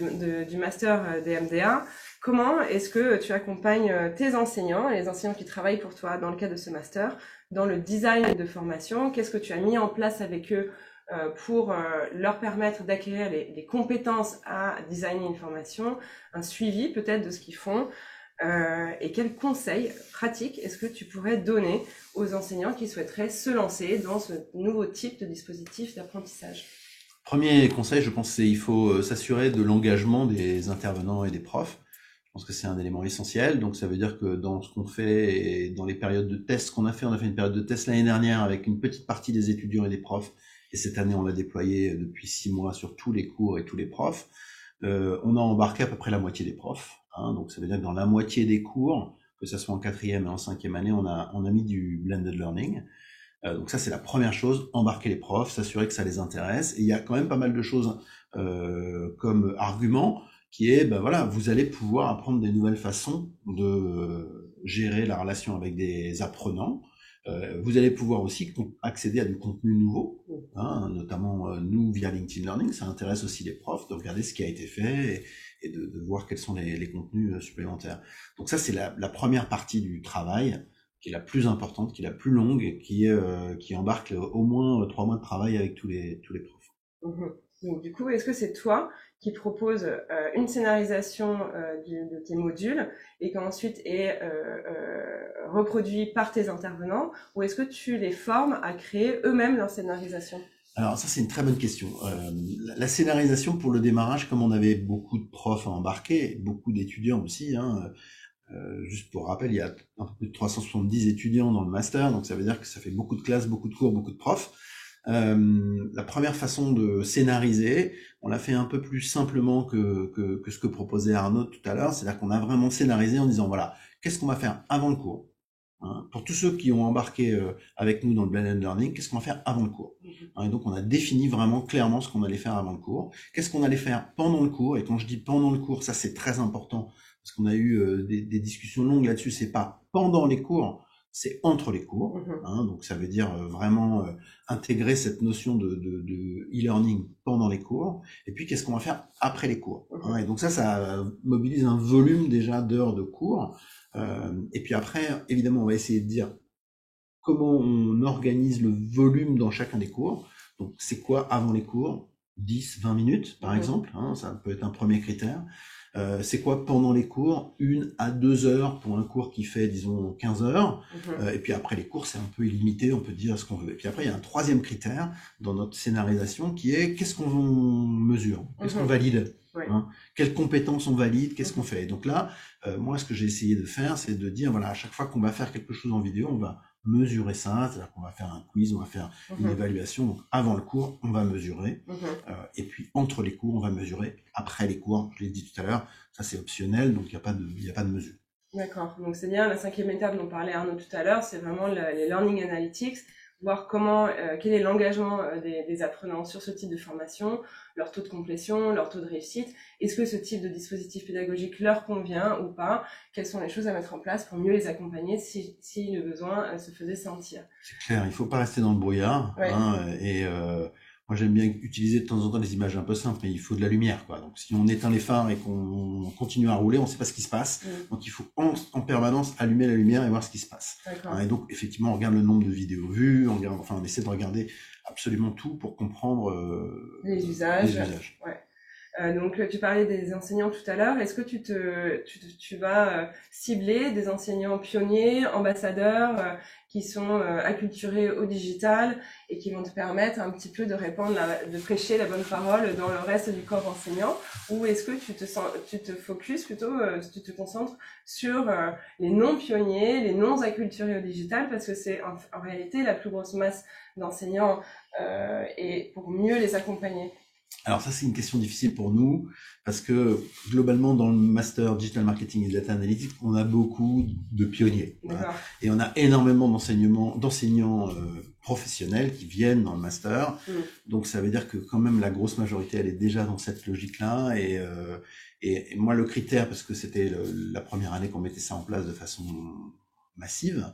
du master DMDA, Comment est-ce que tu accompagnes tes enseignants et les enseignants qui travaillent pour toi dans le cadre de ce master dans le design de formation? Qu'est-ce que tu as mis en place avec eux pour leur permettre d'acquérir les compétences à designer une formation, un suivi peut-être de ce qu'ils font, et quels conseils pratiques est-ce que tu pourrais donner aux enseignants qui souhaiteraient se lancer dans ce nouveau type de dispositif d'apprentissage? Premier conseil, je pense, c'est il faut s'assurer de l'engagement des intervenants et des profs. Je pense que c'est un élément essentiel. Donc, ça veut dire que dans ce qu'on fait et dans les périodes de tests qu'on a fait, on a fait une période de test l'année dernière avec une petite partie des étudiants et des profs. Et cette année, on l'a déployé depuis 6 mois sur tous les cours et tous les profs. On a embarqué à peu près la moitié des profs. Donc, ça veut dire que dans la moitié des cours, que ce soit en 4e et en 5e année, on a mis du blended learning. Donc ça, c'est la première chose, embarquer les profs, s'assurer que ça les intéresse. Et il y a quand même pas mal de choses comme argument qui est, ben voilà, vous allez pouvoir apprendre des nouvelles façons de gérer la relation avec des apprenants. Vous allez pouvoir aussi accéder à du contenu nouveau, notamment nous via LinkedIn Learning. Ça intéresse aussi les profs de regarder ce qui a été fait et de voir quels sont les contenus supplémentaires. Donc ça, c'est la première partie du travail, qui est la plus importante, qui est la plus longue, et qui embarque au moins 3 mois de travail avec tous les profs. Mmh. Donc du coup, est-ce que c'est toi qui propose une scénarisation de tes modules et qu'ensuite est reproduit par tes intervenants, ou est-ce que tu les formes à créer eux-mêmes leur scénarisation? Alors ça, c'est une très bonne question. La scénarisation pour le démarrage, comme on avait beaucoup de profs à embarquer, beaucoup d'étudiants aussi, juste pour rappel, il y a un peu plus de 370 étudiants dans le master, donc ça veut dire que ça fait beaucoup de classes, beaucoup de cours, beaucoup de profs. La première façon de scénariser, on l'a fait un peu plus simplement que ce que proposait Arnaud tout à l'heure, c'est-à-dire qu'on a vraiment scénarisé en disant, voilà, qu'est-ce qu'on va faire avant le cours? Pour tous ceux qui ont embarqué avec nous dans le blended learning, qu'est-ce qu'on va faire avant le cours? Et donc on a défini vraiment clairement ce qu'on allait faire avant le cours. Qu'est-ce qu'on allait faire pendant le cours? Et quand je dis pendant le cours, ça c'est très important, parce qu'on a eu des discussions longues là-dessus. C'est pas pendant les cours, c'est entre les cours. Donc ça veut dire vraiment intégrer cette notion de e-learning pendant les cours. Et puis qu'est-ce qu'on va faire après les cours? Et donc ça mobilise un volume déjà d'heures de cours. Et puis après, évidemment, on va essayer de dire comment on organise le volume dans chacun des cours. Donc c'est quoi avant les cours? 10, 20 minutes par exemple, ça peut être un premier critère. C'est quoi pendant les cours? 1 à 2 heures pour un cours qui fait, disons, 15 heures. Et puis après les cours, c'est un peu illimité, on peut dire ce qu'on veut. Et puis après, il y a un troisième critère dans notre scénarisation qui est qu'est-ce qu'on mesure? Qu'est-ce qu'on valide? Quelles compétences on valide? Qu'est-ce qu'on fait? Et donc là, moi, ce que j'ai essayé de faire, c'est de dire, voilà, à chaque fois qu'on va faire quelque chose en vidéo, on va mesurer ça, c'est-à-dire qu'on va faire un quiz, on va faire une évaluation. Donc avant le cours, on va mesurer, et puis entre les cours, on va mesurer. Après les cours, je l'ai dit tout à l'heure, ça c'est optionnel, donc il n'y a pas de mesure. D'accord, donc c'est bien la 5e étape dont parlait Arnaud tout à l'heure, c'est vraiment les Learning Analytics, voir quel est l'engagement des apprenants sur ce type de formation, leur taux de complétion, leur taux de réussite. Est-ce que ce type de dispositif pédagogique leur convient ou pas? Quelles sont les choses à mettre en place pour mieux les accompagner si le besoin se faisait sentir? C'est clair, il faut pas rester dans le brouillard. Moi, j'aime bien utiliser de temps en temps des images un peu simples, mais il faut de la lumière, quoi. Donc, si on éteint les phares et qu'on continue à rouler, on ne sait pas ce qui se passe. Donc, il faut en permanence allumer la lumière et voir ce qui se passe. Et donc, effectivement, on regarde le nombre de vidéos vues, on essaie de regarder absolument tout pour comprendre les usages. Donc, tu parlais des enseignants tout à l'heure. Est-ce que tu vas cibler des enseignants pionniers, ambassadeurs, qui sont acculturés au digital et qui vont te permettre un petit peu de de prêcher la bonne parole dans le reste du corps enseignant? Ou est-ce que tu te focuses plutôt, tu te concentres sur les non-pionniers, les non-acculturés au digital, parce que c'est en réalité la plus grosse masse d'enseignants et pour mieux les accompagner? Alors ça, c'est une question difficile pour nous, parce que globalement, dans le Master Digital Marketing et Data Analytics, on a beaucoup de pionniers. Et on a énormément d'enseignants professionnels qui viennent dans le Master. Donc ça veut dire que quand même la grosse majorité, elle est déjà dans cette logique-là. Et moi, le critère, parce que c'était la première année qu'on mettait ça en place de façon massive,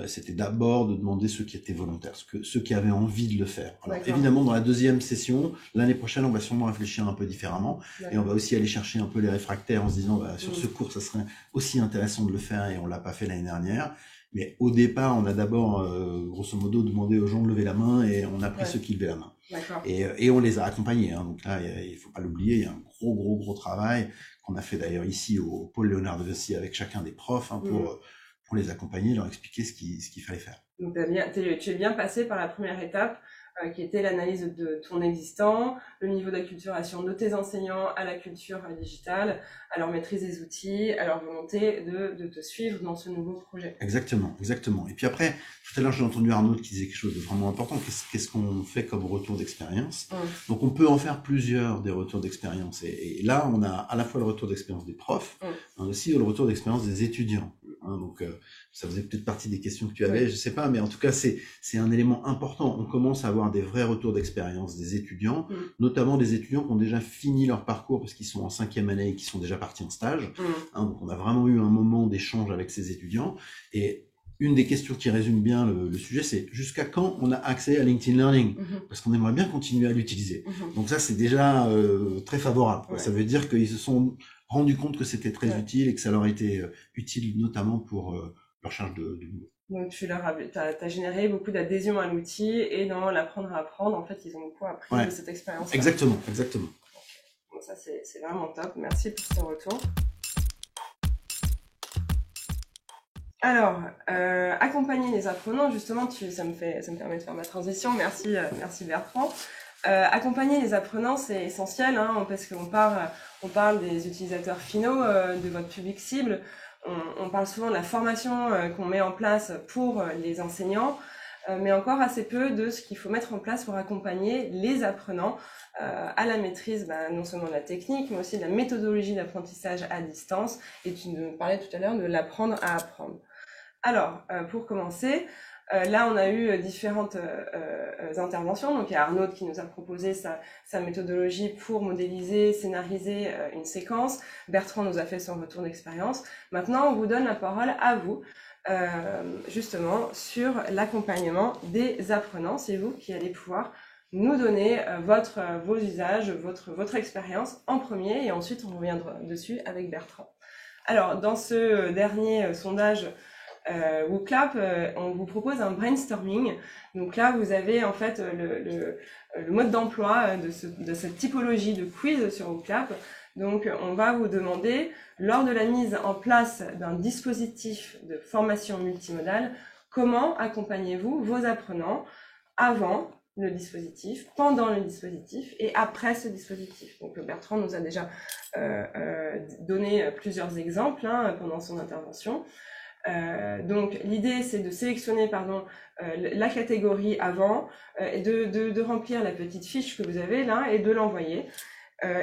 c'était d'abord de demander ceux qui étaient volontaires, ceux qui avaient envie de le faire. Alors évidemment, dans la deuxième session, l'année prochaine, on va sûrement réfléchir un peu différemment, et on va aussi aller chercher un peu les réfractaires en se disant, sur ce cours, ça serait aussi intéressant de le faire, et on l'a pas fait l'année dernière. Mais au départ, on a d'abord, grosso modo, demandé aux gens de lever la main, et on a pris ceux qui levaient la main. Et on les a accompagnés. Hein. Donc là, il faut pas l'oublier, il y a un gros travail qu'on a fait d'ailleurs ici au pôle Léonard de Vinci avec chacun des profs, hein, pour les accompagner, leur expliquer ce qu'il fallait faire. Donc tu es bien passé par la première étape, qui était l'analyse de ton existant, le niveau d'acculturation de tes enseignants à la culture digitale, à leur maîtrise des outils, à leur volonté de te suivre dans ce nouveau projet. Exactement. Et puis après, tout à l'heure, j'ai entendu Arnaud qui disait quelque chose de vraiment important. Qu'est-ce qu'on fait comme retour d'expérience? Donc, on peut en faire plusieurs des retours d'expérience. Et là, on a à la fois le retour d'expérience des profs, mais aussi le retour d'expérience des étudiants. Hein, donc, ça faisait peut-être partie des questions que tu avais, je sais pas, mais en tout cas, c'est un élément important. On commence à avoir des vrais retours d'expérience des étudiants, notamment des étudiants qui ont déjà fini leur parcours parce qu'ils sont en 5e année et qui sont déjà partis en stage. Hein, donc, on a vraiment eu un moment d'échange avec ces étudiants. Et une des questions qui résume bien le sujet, c'est jusqu'à quand on a accès à LinkedIn Learning? Parce qu'on aimerait bien continuer à l'utiliser. Donc ça, c'est déjà très favorable. Ça veut dire qu'ils se sont rendus compte que c'était très utile et que ça leur a été utile notamment pour leur charge de boulot. Donc tu as généré beaucoup d'adhésion à l'outil et dans l'apprendre à apprendre, en fait, ils ont beaucoup appris de cette expérience. Exactement. Donc ça, c'est vraiment top. Merci pour ce retour. Alors, accompagner les apprenants, justement, ça me permet de faire ma transition. Merci Bertrand. Accompagner les apprenants, c'est essentiel, hein, parce qu'on parle des utilisateurs finaux, de votre public cible. On parle souvent de la formation qu'on met en place pour les enseignants, mais encore assez peu de ce qu'il faut mettre en place pour accompagner les apprenants à la maîtrise, non seulement de la technique, mais aussi de la méthodologie d'apprentissage à distance. Et tu nous parlais tout à l'heure de l'apprendre à apprendre. Alors, pour commencer, là, on a eu différentes interventions. Donc, il y a Arnaud qui nous a proposé sa méthodologie pour modéliser, scénariser une séquence. Bertrand nous a fait son retour d'expérience. Maintenant, on vous donne la parole à vous, justement, sur l'accompagnement des apprenants. C'est vous qui allez pouvoir nous donner vos usages, votre expérience en premier, et ensuite, on reviendra dessus avec Bertrand. Alors, dans ce dernier sondage WooClap, on vous propose un brainstorming. Donc là, vous avez en fait le mode d'emploi de cette typologie de quiz sur WooClap. Donc, on va vous demander, lors de la mise en place d'un dispositif de formation multimodale, comment accompagnez-vous vos apprenants avant le dispositif, pendant le dispositif et après ce dispositif. Donc, Bertrand nous a déjà donné plusieurs exemples pendant son intervention. Donc l'idée c'est de sélectionner la catégorie avant et de remplir la petite fiche que vous avez là et de l'envoyer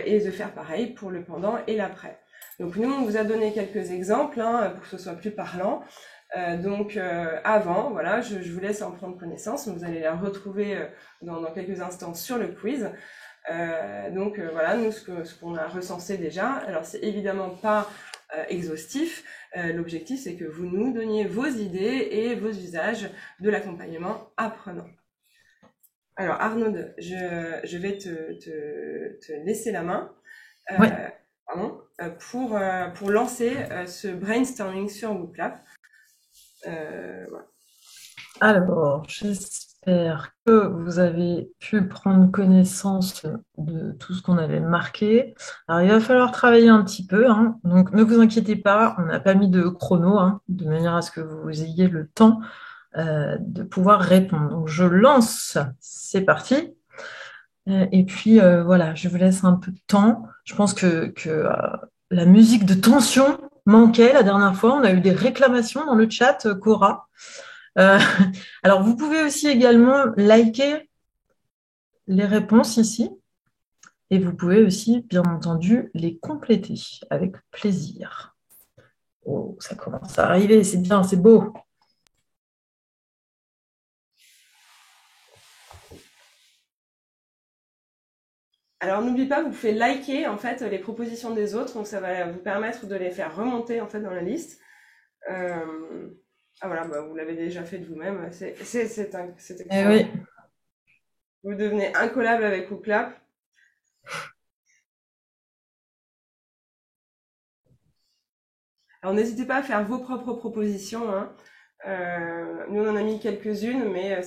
et de faire pareil pour le pendant et l'après. Donc nous on vous a donné quelques exemples pour que ce soit plus parlant. Donc avant, voilà, je vous laisse en prendre connaissance. Vous allez la retrouver dans quelques instants sur le quiz. Donc voilà, nous ce qu'on a recensé déjà. Alors c'est évidemment pas exhaustif. L'objectif, c'est que vous nous donniez vos idées et vos usages de l'accompagnement apprenant. Alors, Arnaud, je vais te laisser la main pour lancer ce brainstorming sur WooClap. Voilà. Alors, j'espère que vous avez pu prendre connaissance de tout ce qu'on avait marqué. Alors, il va falloir travailler un petit peu, hein. Donc ne vous inquiétez pas, on n'a pas mis de chrono, de manière à ce que vous ayez le temps de pouvoir répondre. Donc, je lance, c'est parti. Et puis, voilà, je vous laisse un peu de temps. Je pense que la musique de tension manquait la dernière fois. On a eu des réclamations dans le chat, Cora. Alors, vous pouvez aussi également liker les réponses ici et vous pouvez aussi, bien entendu, les compléter avec plaisir. Oh, ça commence à arriver, c'est bien, c'est beau. Alors, n'oubliez pas, vous pouvez liker en fait les propositions des autres, donc ça va vous permettre de les faire remonter en fait dans la liste. Ah voilà, bah, vous l'avez déjà fait de vous-même. C'est excellent. Oui. Vous devenez incollable avec Wooplap. Alors n'hésitez pas à faire vos propres propositions, hein. Nous on en a mis quelques-unes, mais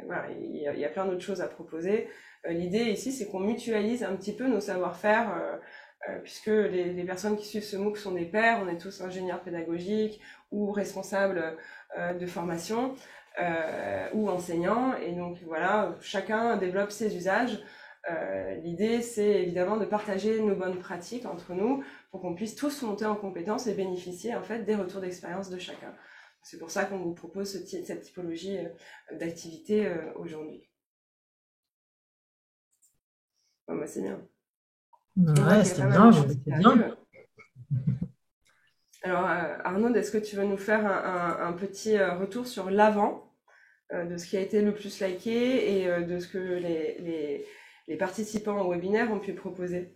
voilà, il y a plein d'autres choses à proposer. L'idée ici, c'est qu'on mutualise un petit peu nos savoir-faire, puisque les personnes qui suivent ce MOOC sont des pairs, on est tous ingénieurs pédagogiques ou responsables de formation ou enseignants, et donc voilà, chacun développe ses usages. L'idée, c'est évidemment de partager nos bonnes pratiques entre nous pour qu'on puisse tous monter en compétences et bénéficier en fait des retours d'expérience de chacun. C'est pour ça qu'on vous propose cette typologie d'activité aujourd'hui. Bon, bah, c'est bien. Ouais, c'était bien, c'était bien. Alors, Arnaud, est-ce que tu veux nous faire un petit retour sur l'avant de ce qui a été le plus liké et de ce que les participants au webinaire ont pu proposer?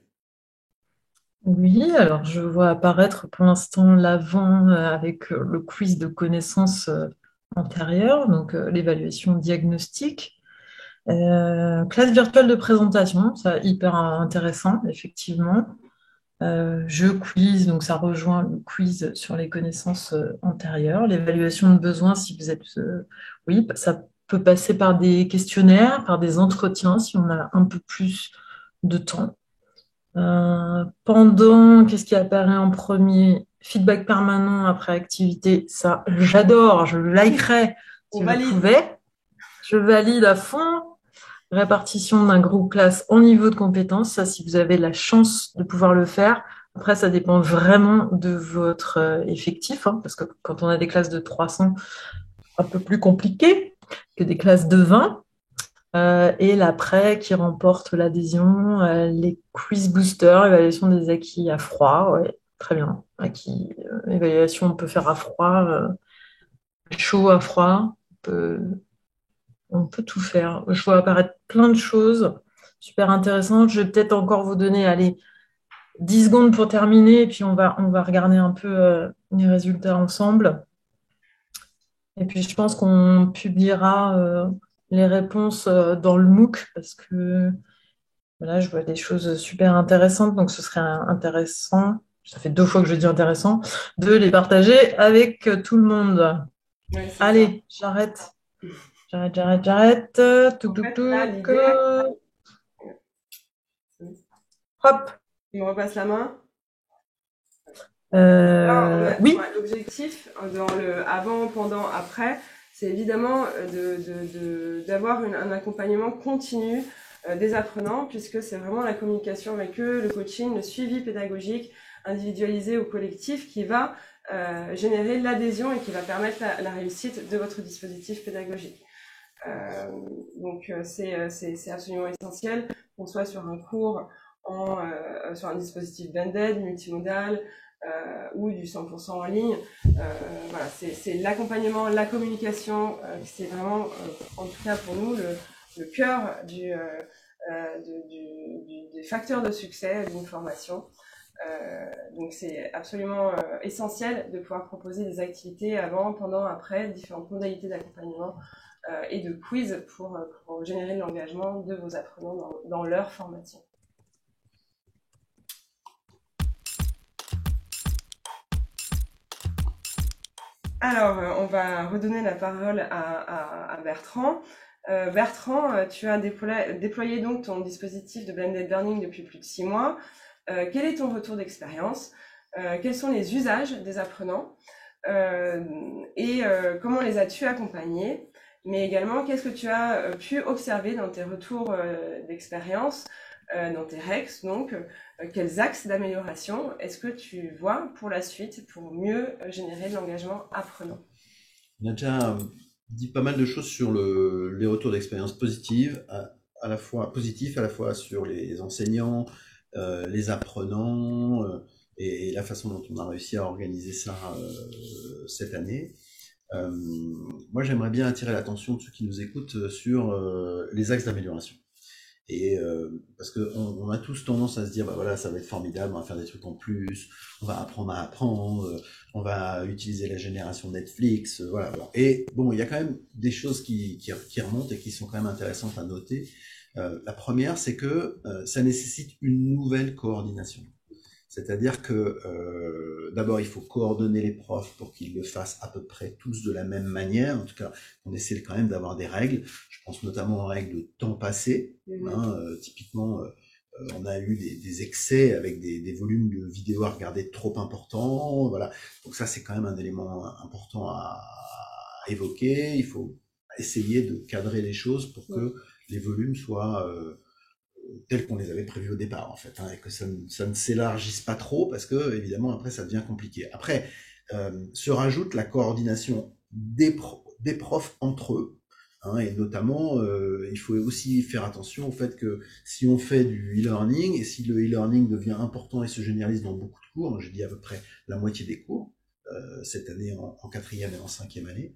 Oui, alors je vois apparaître pour l'instant l'avant avec le quiz de connaissances antérieures, donc l'évaluation diagnostique. Classe virtuelle de présentation, ça hyper intéressant, effectivement. Jeu quiz, donc ça rejoint le quiz sur les connaissances antérieures. L'évaluation de besoins, si vous êtes... oui, ça peut passer par des questionnaires, par des entretiens, si on a un peu plus de temps. Pendant, qu'est-ce qui apparaît en premier? Feedback permanent après activité, ça j'adore, je likerais si je pouvais. Je valide à fond. Répartition d'un groupe classe en niveau de compétence, ça si vous avez la chance de pouvoir le faire. Après, ça dépend vraiment de votre effectif, hein, parce que quand on a des classes de 300, un peu plus compliqué que des classes de 20. Et l'après qui remporte l'adhésion, les quiz boosters, évaluation des acquis à froid, ouais, très bien. Acquis, évaluation, on peut faire à froid, chaud à froid, on peut tout faire. Je vois apparaître plein de choses super intéressantes. Je vais peut-être encore vous donner, allez, 10 secondes pour terminer, et puis on va regarder un peu les résultats ensemble. Et puis je pense qu'on publiera les réponses dans le MOOC, parce que là, je vois des choses super intéressantes, donc ce serait intéressant, ça fait 2 fois que je dis intéressant, de les partager avec tout le monde. Ouais, allez, j'arrête. J'arrête. Hop. Tu me repasses la main? Oui. L'objectif dans le avant, pendant, après, c'est évidemment d'avoir un accompagnement continu des apprenants, puisque c'est vraiment la communication avec eux, le coaching, le suivi pédagogique individualisé au collectif qui va générer l'adhésion et qui va permettre la réussite de votre dispositif pédagogique. Donc c'est absolument essentiel qu'on soit sur un cours sur un dispositif blended, multimodal, ou du 100% en ligne. Voilà, c'est l'accompagnement, la communication, c'est vraiment, en tout cas pour nous, le cœur des facteurs de succès d'une formation. Donc c'est absolument essentiel de pouvoir proposer des activités avant, pendant, après, différentes modalités d'accompagnement et de quiz pour générer de l'engagement de vos apprenants dans leur formation. Alors, on va redonner la parole à Bertrand. Bertrand, tu as déployé donc ton dispositif de blended learning depuis plus de 6 mois. Quel est ton retour d'expérience? Quels sont les usages des apprenants? Et comment les as-tu accompagnés? Mais également, qu'est-ce que tu as pu observer dans tes retours d'expérience, dans tes REX, donc quels axes d'amélioration est-ce que tu vois pour la suite pour mieux générer de l'engagement apprenant? On a déjà dit pas mal de choses sur les retours d'expérience positives, à la fois positifs, à la fois sur les enseignants, les apprenants et la façon dont on a réussi à organiser ça cette année. Moi, j'aimerais bien attirer l'attention de ceux qui nous écoutent sur les axes d'amélioration. Et parce que on a tous tendance à se dire, bah voilà, ça va être formidable, on va faire des trucs en plus, on va apprendre à apprendre, on va utiliser la génération Netflix, voilà, voilà. Et bon, il y a quand même des choses qui remontent et qui sont quand même intéressantes à noter. La première, c'est que ça nécessite une nouvelle coordination. C'est-à-dire que d'abord, il faut coordonner les profs pour qu'ils le fassent à peu près tous de la même manière. En tout cas, on essaie quand même d'avoir des règles. Je pense notamment aux règles de temps passé. Hein, typiquement, on a eu des excès avec des volumes de vidéos à regarder trop importants. Voilà. Donc ça, c'est quand même un élément important à évoquer. Il faut essayer de cadrer les choses pour que les volumes soient tels qu'on les avait prévus au départ, en fait, hein, et que ça ne s'élargisse pas trop, parce que, évidemment, après, ça devient compliqué. Après, se rajoute la coordination des profs entre eux, hein, et notamment, il faut aussi faire attention au fait que si on fait du e-learning, et si le e-learning devient important et se généralise dans beaucoup de cours, je dis à peu près la moitié des cours, cette année en quatrième et en cinquième année,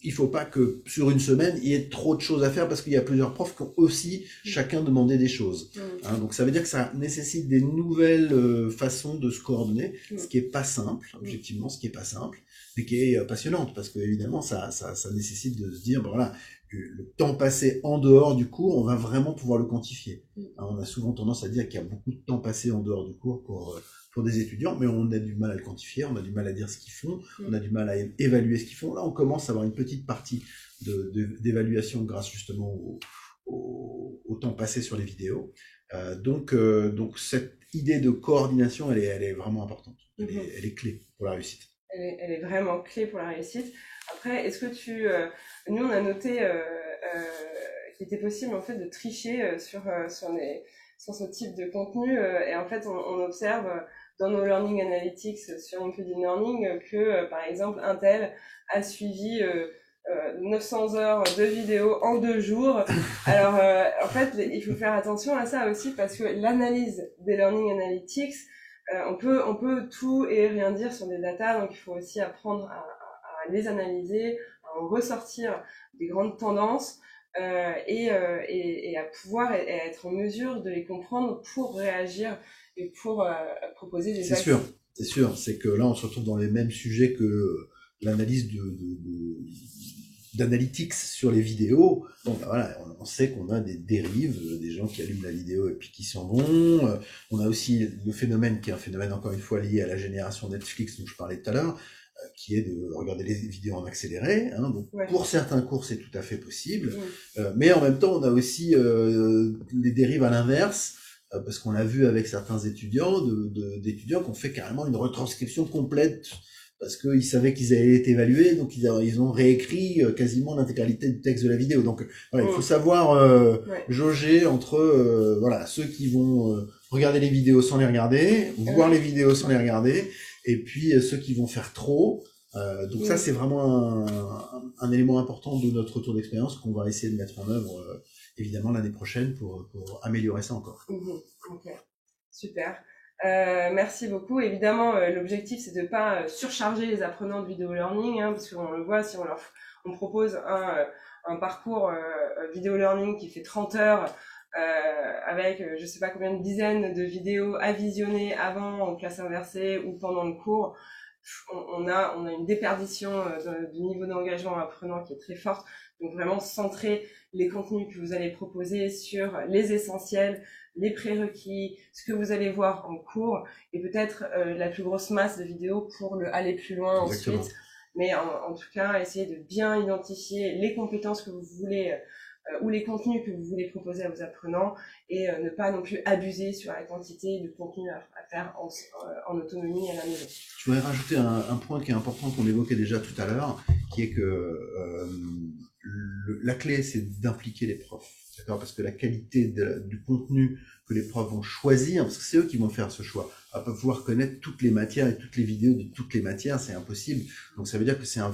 il faut pas que sur une semaine il y ait trop de choses à faire parce qu'il y a plusieurs profs qui ont aussi chacun demandé des choses. Hein, donc ça veut dire que ça nécessite des nouvelles façons de se coordonner, ce qui est pas simple, objectivement, ce qui est pas simple, mais qui est passionnante parce que évidemment ça nécessite de se dire, ben voilà, le temps passé en dehors du cours, on va vraiment pouvoir le quantifier. Hein, on a souvent tendance à dire qu'il y a beaucoup de temps passé en dehors du cours pour des étudiants, mais on a du mal à le quantifier, on a du mal à dire ce qu'ils font, on a du mal à évaluer ce qu'ils font. Là, on commence à avoir une petite partie d'évaluation grâce justement au temps passé sur les vidéos. Donc cette idée de coordination, elle est vraiment importante. Elle est clé pour la réussite. Elle est vraiment clé pour la réussite. Après, est-ce que nous, on a noté qu'il était possible en fait de tricher sur ce type de contenu, et en fait, on observe dans nos Learning Analytics sur LinkedIn Learning que, par exemple, un tel a suivi 900 heures de vidéos en 2 jours. Alors, en fait, il faut faire attention à ça aussi parce que l'analyse des Learning Analytics, on peut tout et rien dire sur des datas, donc il faut aussi apprendre à les analyser, à en ressortir des grandes tendances, et à pouvoir être en mesure de les comprendre pour réagir et pour proposer des actions. C'est sûr, c'est que là on se retrouve dans les mêmes sujets que l'analyse d'analytics sur les vidéos. Bon, ben voilà, on sait qu'on a des dérives, des gens qui allument la vidéo et puis qui s'en vont. On a aussi le phénomène qui est un phénomène encore une fois lié à la génération Netflix dont je parlais tout à l'heure, qui est de regarder les vidéos en accéléré. Hein, donc pour certains cours, c'est tout à fait possible. Mais en même temps, on a aussi les dérives à l'inverse, parce qu'on l'a vu avec certains étudiants, d'étudiants qui ont fait carrément une retranscription complète parce qu'ils savaient qu'ils allaient être évalués, donc ils ont réécrit quasiment l'intégralité du texte de la vidéo. Donc voilà, il faut savoir jauger entre voilà, ceux qui vont regarder les vidéos sans les regarder, voir les vidéos sans les regarder, et puis ceux qui vont faire trop. Donc ça, c'est vraiment un élément important de notre retour d'expérience qu'on va essayer de mettre en œuvre évidemment l'année prochaine pour améliorer ça encore. Okay. Super. Merci beaucoup. Évidemment, l'objectif, c'est de pas surcharger les apprenants de vidéo learning, hein, parce qu'on le voit, si on propose un parcours vidéo learning qui fait 30 heures, avec je sais pas combien de dizaines de vidéos à visionner avant en classe inversée ou pendant le cours, on a une déperdition du niveau d'engagement apprenant qui est très forte. Donc vraiment centrer les contenus que vous allez proposer sur les essentiels, les prérequis, ce que vous allez voir en cours, et peut-être la plus grosse masse de vidéos pour aller plus loin. Exactement. Ensuite. Mais en tout cas, essayez de bien identifier les compétences que vous voulez ou les contenus que vous voulez proposer à vos apprenants, et ne pas non plus abuser sur la quantité de contenu à faire en autonomie à la maison. Je voudrais rajouter un point qui est important qu'on évoquait déjà tout à l'heure, qui est que la clé, c'est d'impliquer les profs, d'accord, parce que la qualité du contenu que les profs vont choisir, parce que c'est eux qui vont faire ce choix, à pas pouvoir connaître toutes les matières et toutes les vidéos de toutes les matières, c'est impossible. Donc ça veut dire que c'est une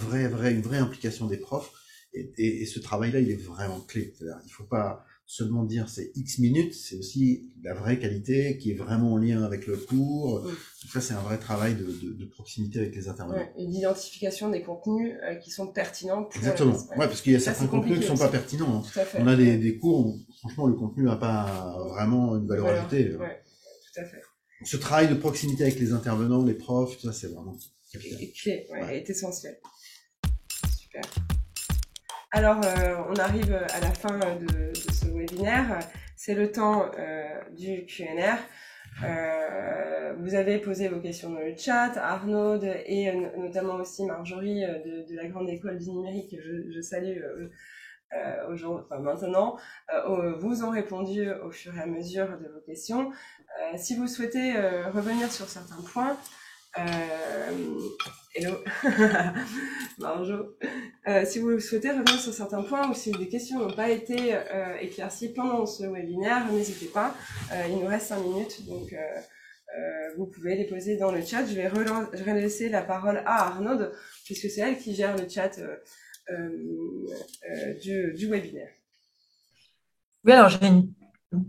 vraie implication des profs, et ce travail-là, il est vraiment clé. C'est-à-dire, il faut pas seulement dire c'est X minutes, c'est aussi la vraie qualité qui est vraiment en lien avec le cours. Donc ça, c'est un vrai travail de proximité avec les intervenants. Ouais, et d'identification des contenus qui sont pertinents pour Exactement. Ouais, parce qu'il y a certains contenus qui sont pas pertinents. Tout à fait. On a des cours où, franchement, le contenu n'a pas vraiment une valeur ajoutée. Ouais, tout à fait. Ce travail de proximité avec les intervenants, les profs, tout ça, c'est vraiment clé, est essentiel. Super. Alors, on arrive à la fin de ce webinaire. C'est le temps du Q&R. Vous avez posé vos questions dans le chat, Arnaud et notamment aussi Marjorie de la Grande École du Numérique, je salue maintenant, vous ont répondu au fur et à mesure de vos questions. Si vous souhaitez revenir sur certains points, hello, Marjo. Si vous souhaitez revenir sur certains points ou si des questions n'ont pas été éclaircies pendant ce webinaire, n'hésitez pas. Il nous reste 5 minutes, donc vous pouvez les poser dans le chat. Je vais laisser la parole à Arnaud, puisque c'est elle qui gère le chat du webinaire. Oui, alors j'ai une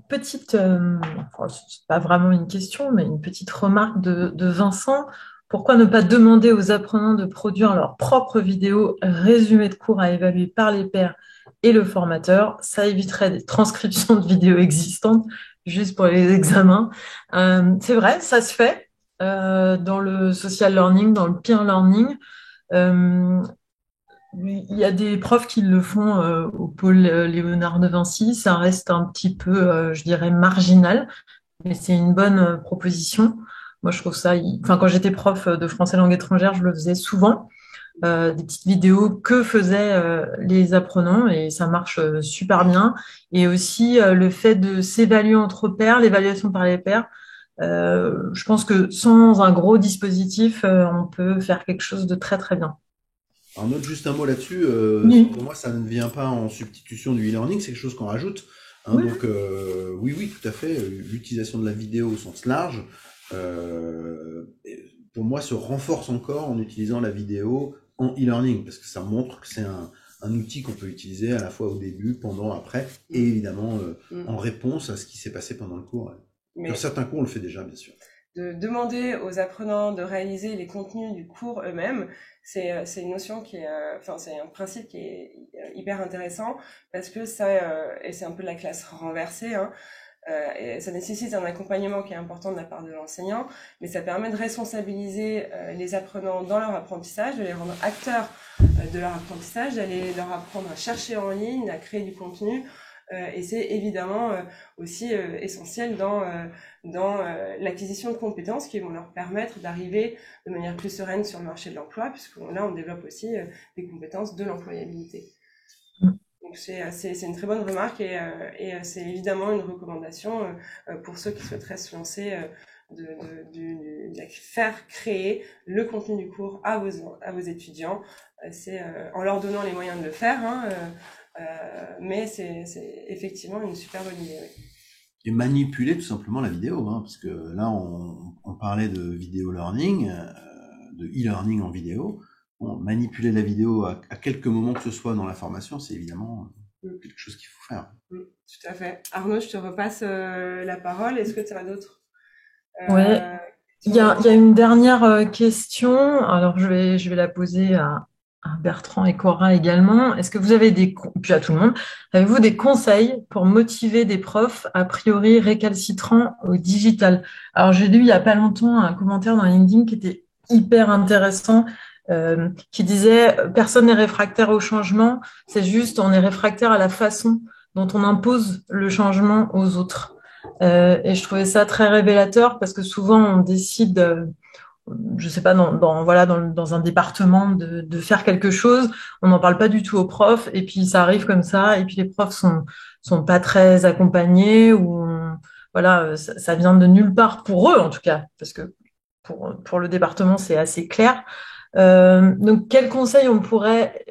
petite, c'est pas vraiment une question, mais une petite remarque de Vincent. Pourquoi ne pas demander aux apprenants de produire leur propre vidéo résumé de cours à évaluer par les pairs et le formateur? Ça éviterait des transcriptions de vidéos existantes juste pour les examens. C'est vrai, ça se fait dans le social learning, dans le peer learning. Il y a des profs qui le font au pôle Léonard de Vinci. Ça reste un petit peu, je dirais, marginal, mais c'est une bonne proposition. Moi, je trouve ça... quand j'étais prof de français langue étrangère, je le faisais souvent. Des petites vidéos que faisaient les apprenants et ça marche super bien. Et aussi, le fait de s'évaluer entre pairs, l'évaluation par les pairs, je pense que sans un gros dispositif, on peut faire quelque chose de très, très bien. Alors, note juste un mot là-dessus. Pour moi, ça ne vient pas en substitution du e-learning, c'est quelque chose qu'on rajoute. Oui. Donc, oui, tout à fait. L'utilisation de la vidéo au sens large, pour moi, se renforce encore en utilisant la vidéo en e-learning, parce que ça montre que c'est un outil qu'on peut utiliser à la fois au début, pendant, après, et évidemment en réponse à ce qui s'est passé pendant le cours. Sur certains cours, on le fait déjà, bien sûr. De demander aux apprenants de réaliser les contenus du cours eux-mêmes, c'est une notion qui est, c'est un principe qui est hyper intéressant parce que et c'est un peu la classe renversée, hein, et ça nécessite un accompagnement qui est important de la part de l'enseignant, mais ça permet de responsabiliser les apprenants dans leur apprentissage, de les rendre acteurs de leur apprentissage, d'aller leur apprendre à chercher en ligne, à créer du contenu. Et c'est évidemment aussi essentiel dans l'acquisition de compétences qui vont leur permettre d'arriver de manière plus sereine sur le marché de l'emploi, puisque là, on développe aussi des compétences de l'employabilité. Donc, c'est une très bonne remarque et c'est évidemment une recommandation pour ceux qui souhaiteraient se lancer de faire créer le contenu du cours à vos étudiants. C'est en leur donnant les moyens de le faire, mais c'est effectivement une super bonne idée. Oui. Et manipuler tout simplement la vidéo, parce que là on parlait de vidéo learning, de e-learning en vidéo. Bon, manipuler la vidéo à quelques moments que ce soit dans la formation, c'est évidemment quelque chose qu'il faut faire. Tout à fait. Arnaud, je te repasse la parole. Est-ce que tu as d'autres Oui. Il y a une dernière question. Alors je vais la poser à Bertrand et Cora également. Est-ce que vous avez puis à tout le monde, avez-vous des conseils pour motiver des profs a priori récalcitrants au digital? Alors j'ai lu il y a pas longtemps un commentaire dans LinkedIn qui était hyper intéressant, qui disait personne n'est réfractaire au changement, c'est juste on est réfractaire à la façon dont on impose le changement aux autres. Et je trouvais ça très révélateur parce que souvent on décide je sais pas, dans un département de faire quelque chose, on n'en parle pas du tout aux profs, et puis ça arrive comme ça, et puis les profs sont pas très accompagnés, ou ça vient de nulle part pour eux en tout cas, parce que pour le département c'est assez clair. Donc quel conseil on pourrait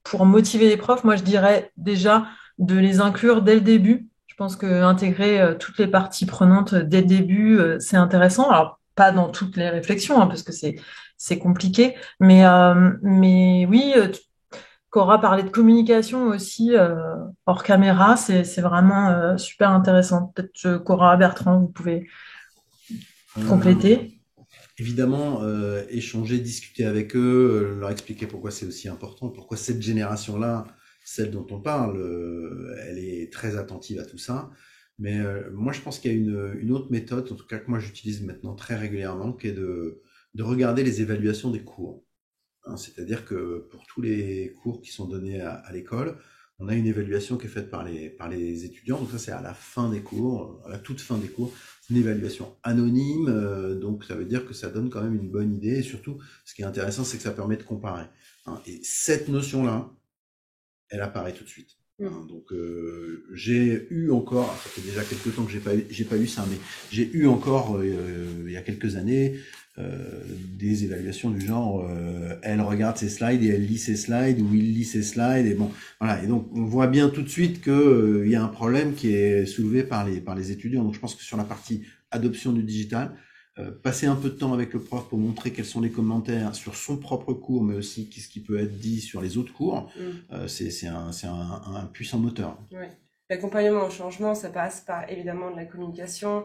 pour motiver les profs? Moi je dirais déjà de les inclure dès le début. Je pense que intégrer toutes les parties prenantes dès le début, c'est intéressant. Alors pas dans toutes les réflexions, parce que c'est compliqué, mais oui, Cora parlait de communication aussi hors caméra. C'est vraiment super intéressant. Peut-être Cora, Bertrand, vous pouvez compléter. Évidemment, échanger, discuter avec eux, leur expliquer pourquoi c'est aussi important, pourquoi cette génération-là, celle dont on parle, elle est très attentive à tout ça. Mais moi, je pense qu'il y a une autre méthode, en tout cas que moi j'utilise maintenant très régulièrement, qui est de regarder les évaluations des cours. Hein, c'est-à-dire que pour tous les cours qui sont donnés à l'école, on a une évaluation qui est faite par les étudiants. Donc ça, c'est à la fin des cours, à la toute fin des cours. C'est une évaluation anonyme, donc ça veut dire que ça donne quand même une bonne idée. Et surtout, ce qui est intéressant, c'est que ça permet de comparer. Hein. Et cette notion-là, elle apparaît tout de suite. Hein. Donc j'ai eu encore, ça fait déjà quelques temps que j'ai pas eu ça, mais j'ai eu encore il y a quelques années des évaluations du genre elle regarde ses slides et elle lit ses slides, ou il lit ses slides, et bon voilà, et donc on voit bien tout de suite que il y a un problème qui est soulevé par les étudiants. Donc je pense que sur la partie adoption du digital, passer un peu de temps avec le prof pour montrer quels sont les commentaires sur son propre cours, mais aussi qu'est-ce qui peut être dit sur les autres cours, c'est un puissant moteur. Oui. L'accompagnement au changement, ça passe par évidemment de la communication,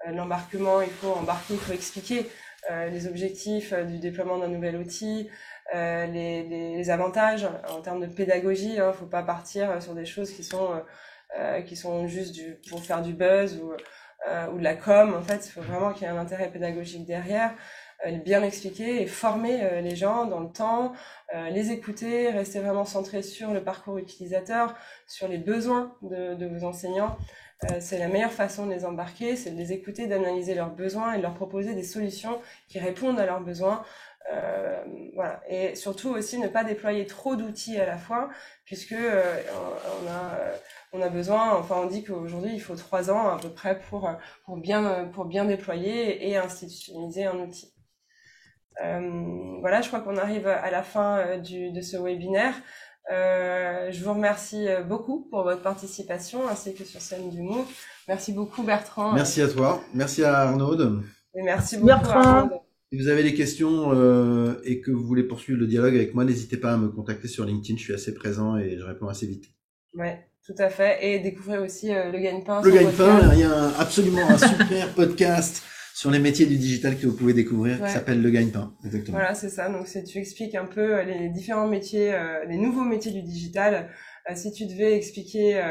l'embarquement, il faut embarquer, il faut expliquer les objectifs du déploiement d'un nouvel outil, les avantages en termes de pédagogie. Hein, faut pas partir sur des choses qui sont juste pour faire du buzz ou de la com. En fait, il faut vraiment qu'il y ait un intérêt pédagogique derrière. Bien expliquer et former les gens dans le temps, les écouter, rester vraiment centré sur le parcours utilisateur, sur les besoins de vos enseignants. C'est la meilleure façon de les embarquer, c'est de les écouter, d'analyser leurs besoins et de leur proposer des solutions qui répondent à leurs besoins. Voilà. Et surtout aussi ne pas déployer trop d'outils à la fois, puisque on a besoin, enfin on dit qu'aujourd'hui il faut 3 ans à peu près pour bien déployer et institutionnaliser un outil. Voilà, je crois qu'on arrive à la fin de ce webinaire. Je vous remercie beaucoup pour votre participation ainsi que sur scène du MOOC. Merci beaucoup Bertrand. Merci à toi, merci à Arnaud. Et merci beaucoup Bertrand. Arnaud. Si vous avez des questions et que vous voulez poursuivre le dialogue avec moi, n'hésitez pas à me contacter sur LinkedIn, je suis assez présent et je réponds assez vite. Ouais, tout à fait. Et découvrez aussi le Gagne-Pain. Le Gagne-Pain, il y a absolument un super podcast sur les métiers du digital que vous pouvez découvrir, qui s'appelle Le Gagne-Pain. Exactement. Voilà, c'est ça. Donc, tu expliques un peu les différents métiers, les nouveaux métiers du digital. Si tu devais expliquer,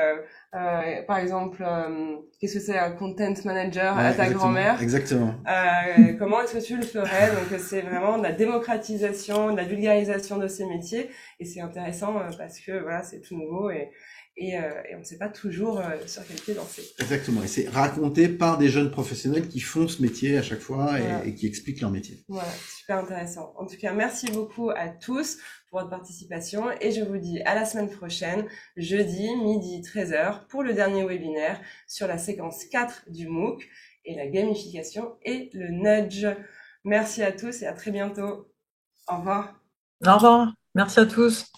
par exemple, qu'est-ce que c'est un content manager à ta grand-mère? Exactement. Comment est-ce que tu le ferais? Donc, c'est vraiment de la démocratisation, de la vulgarisation de ces métiers. Et c'est intéressant parce que, voilà, c'est tout nouveau et on ne sait pas toujours sur quel pied danser. Exactement. Et c'est raconté par des jeunes professionnels qui font ce métier à chaque fois et qui expliquent leur métier. Voilà, super intéressant. En tout cas, merci beaucoup à tous pour votre participation et je vous dis à la semaine prochaine, jeudi, midi, 13h, pour le dernier webinaire sur la séquence 4 du MOOC et la gamification et le nudge. Merci à tous et à très bientôt. Au revoir. Au revoir. Merci à tous.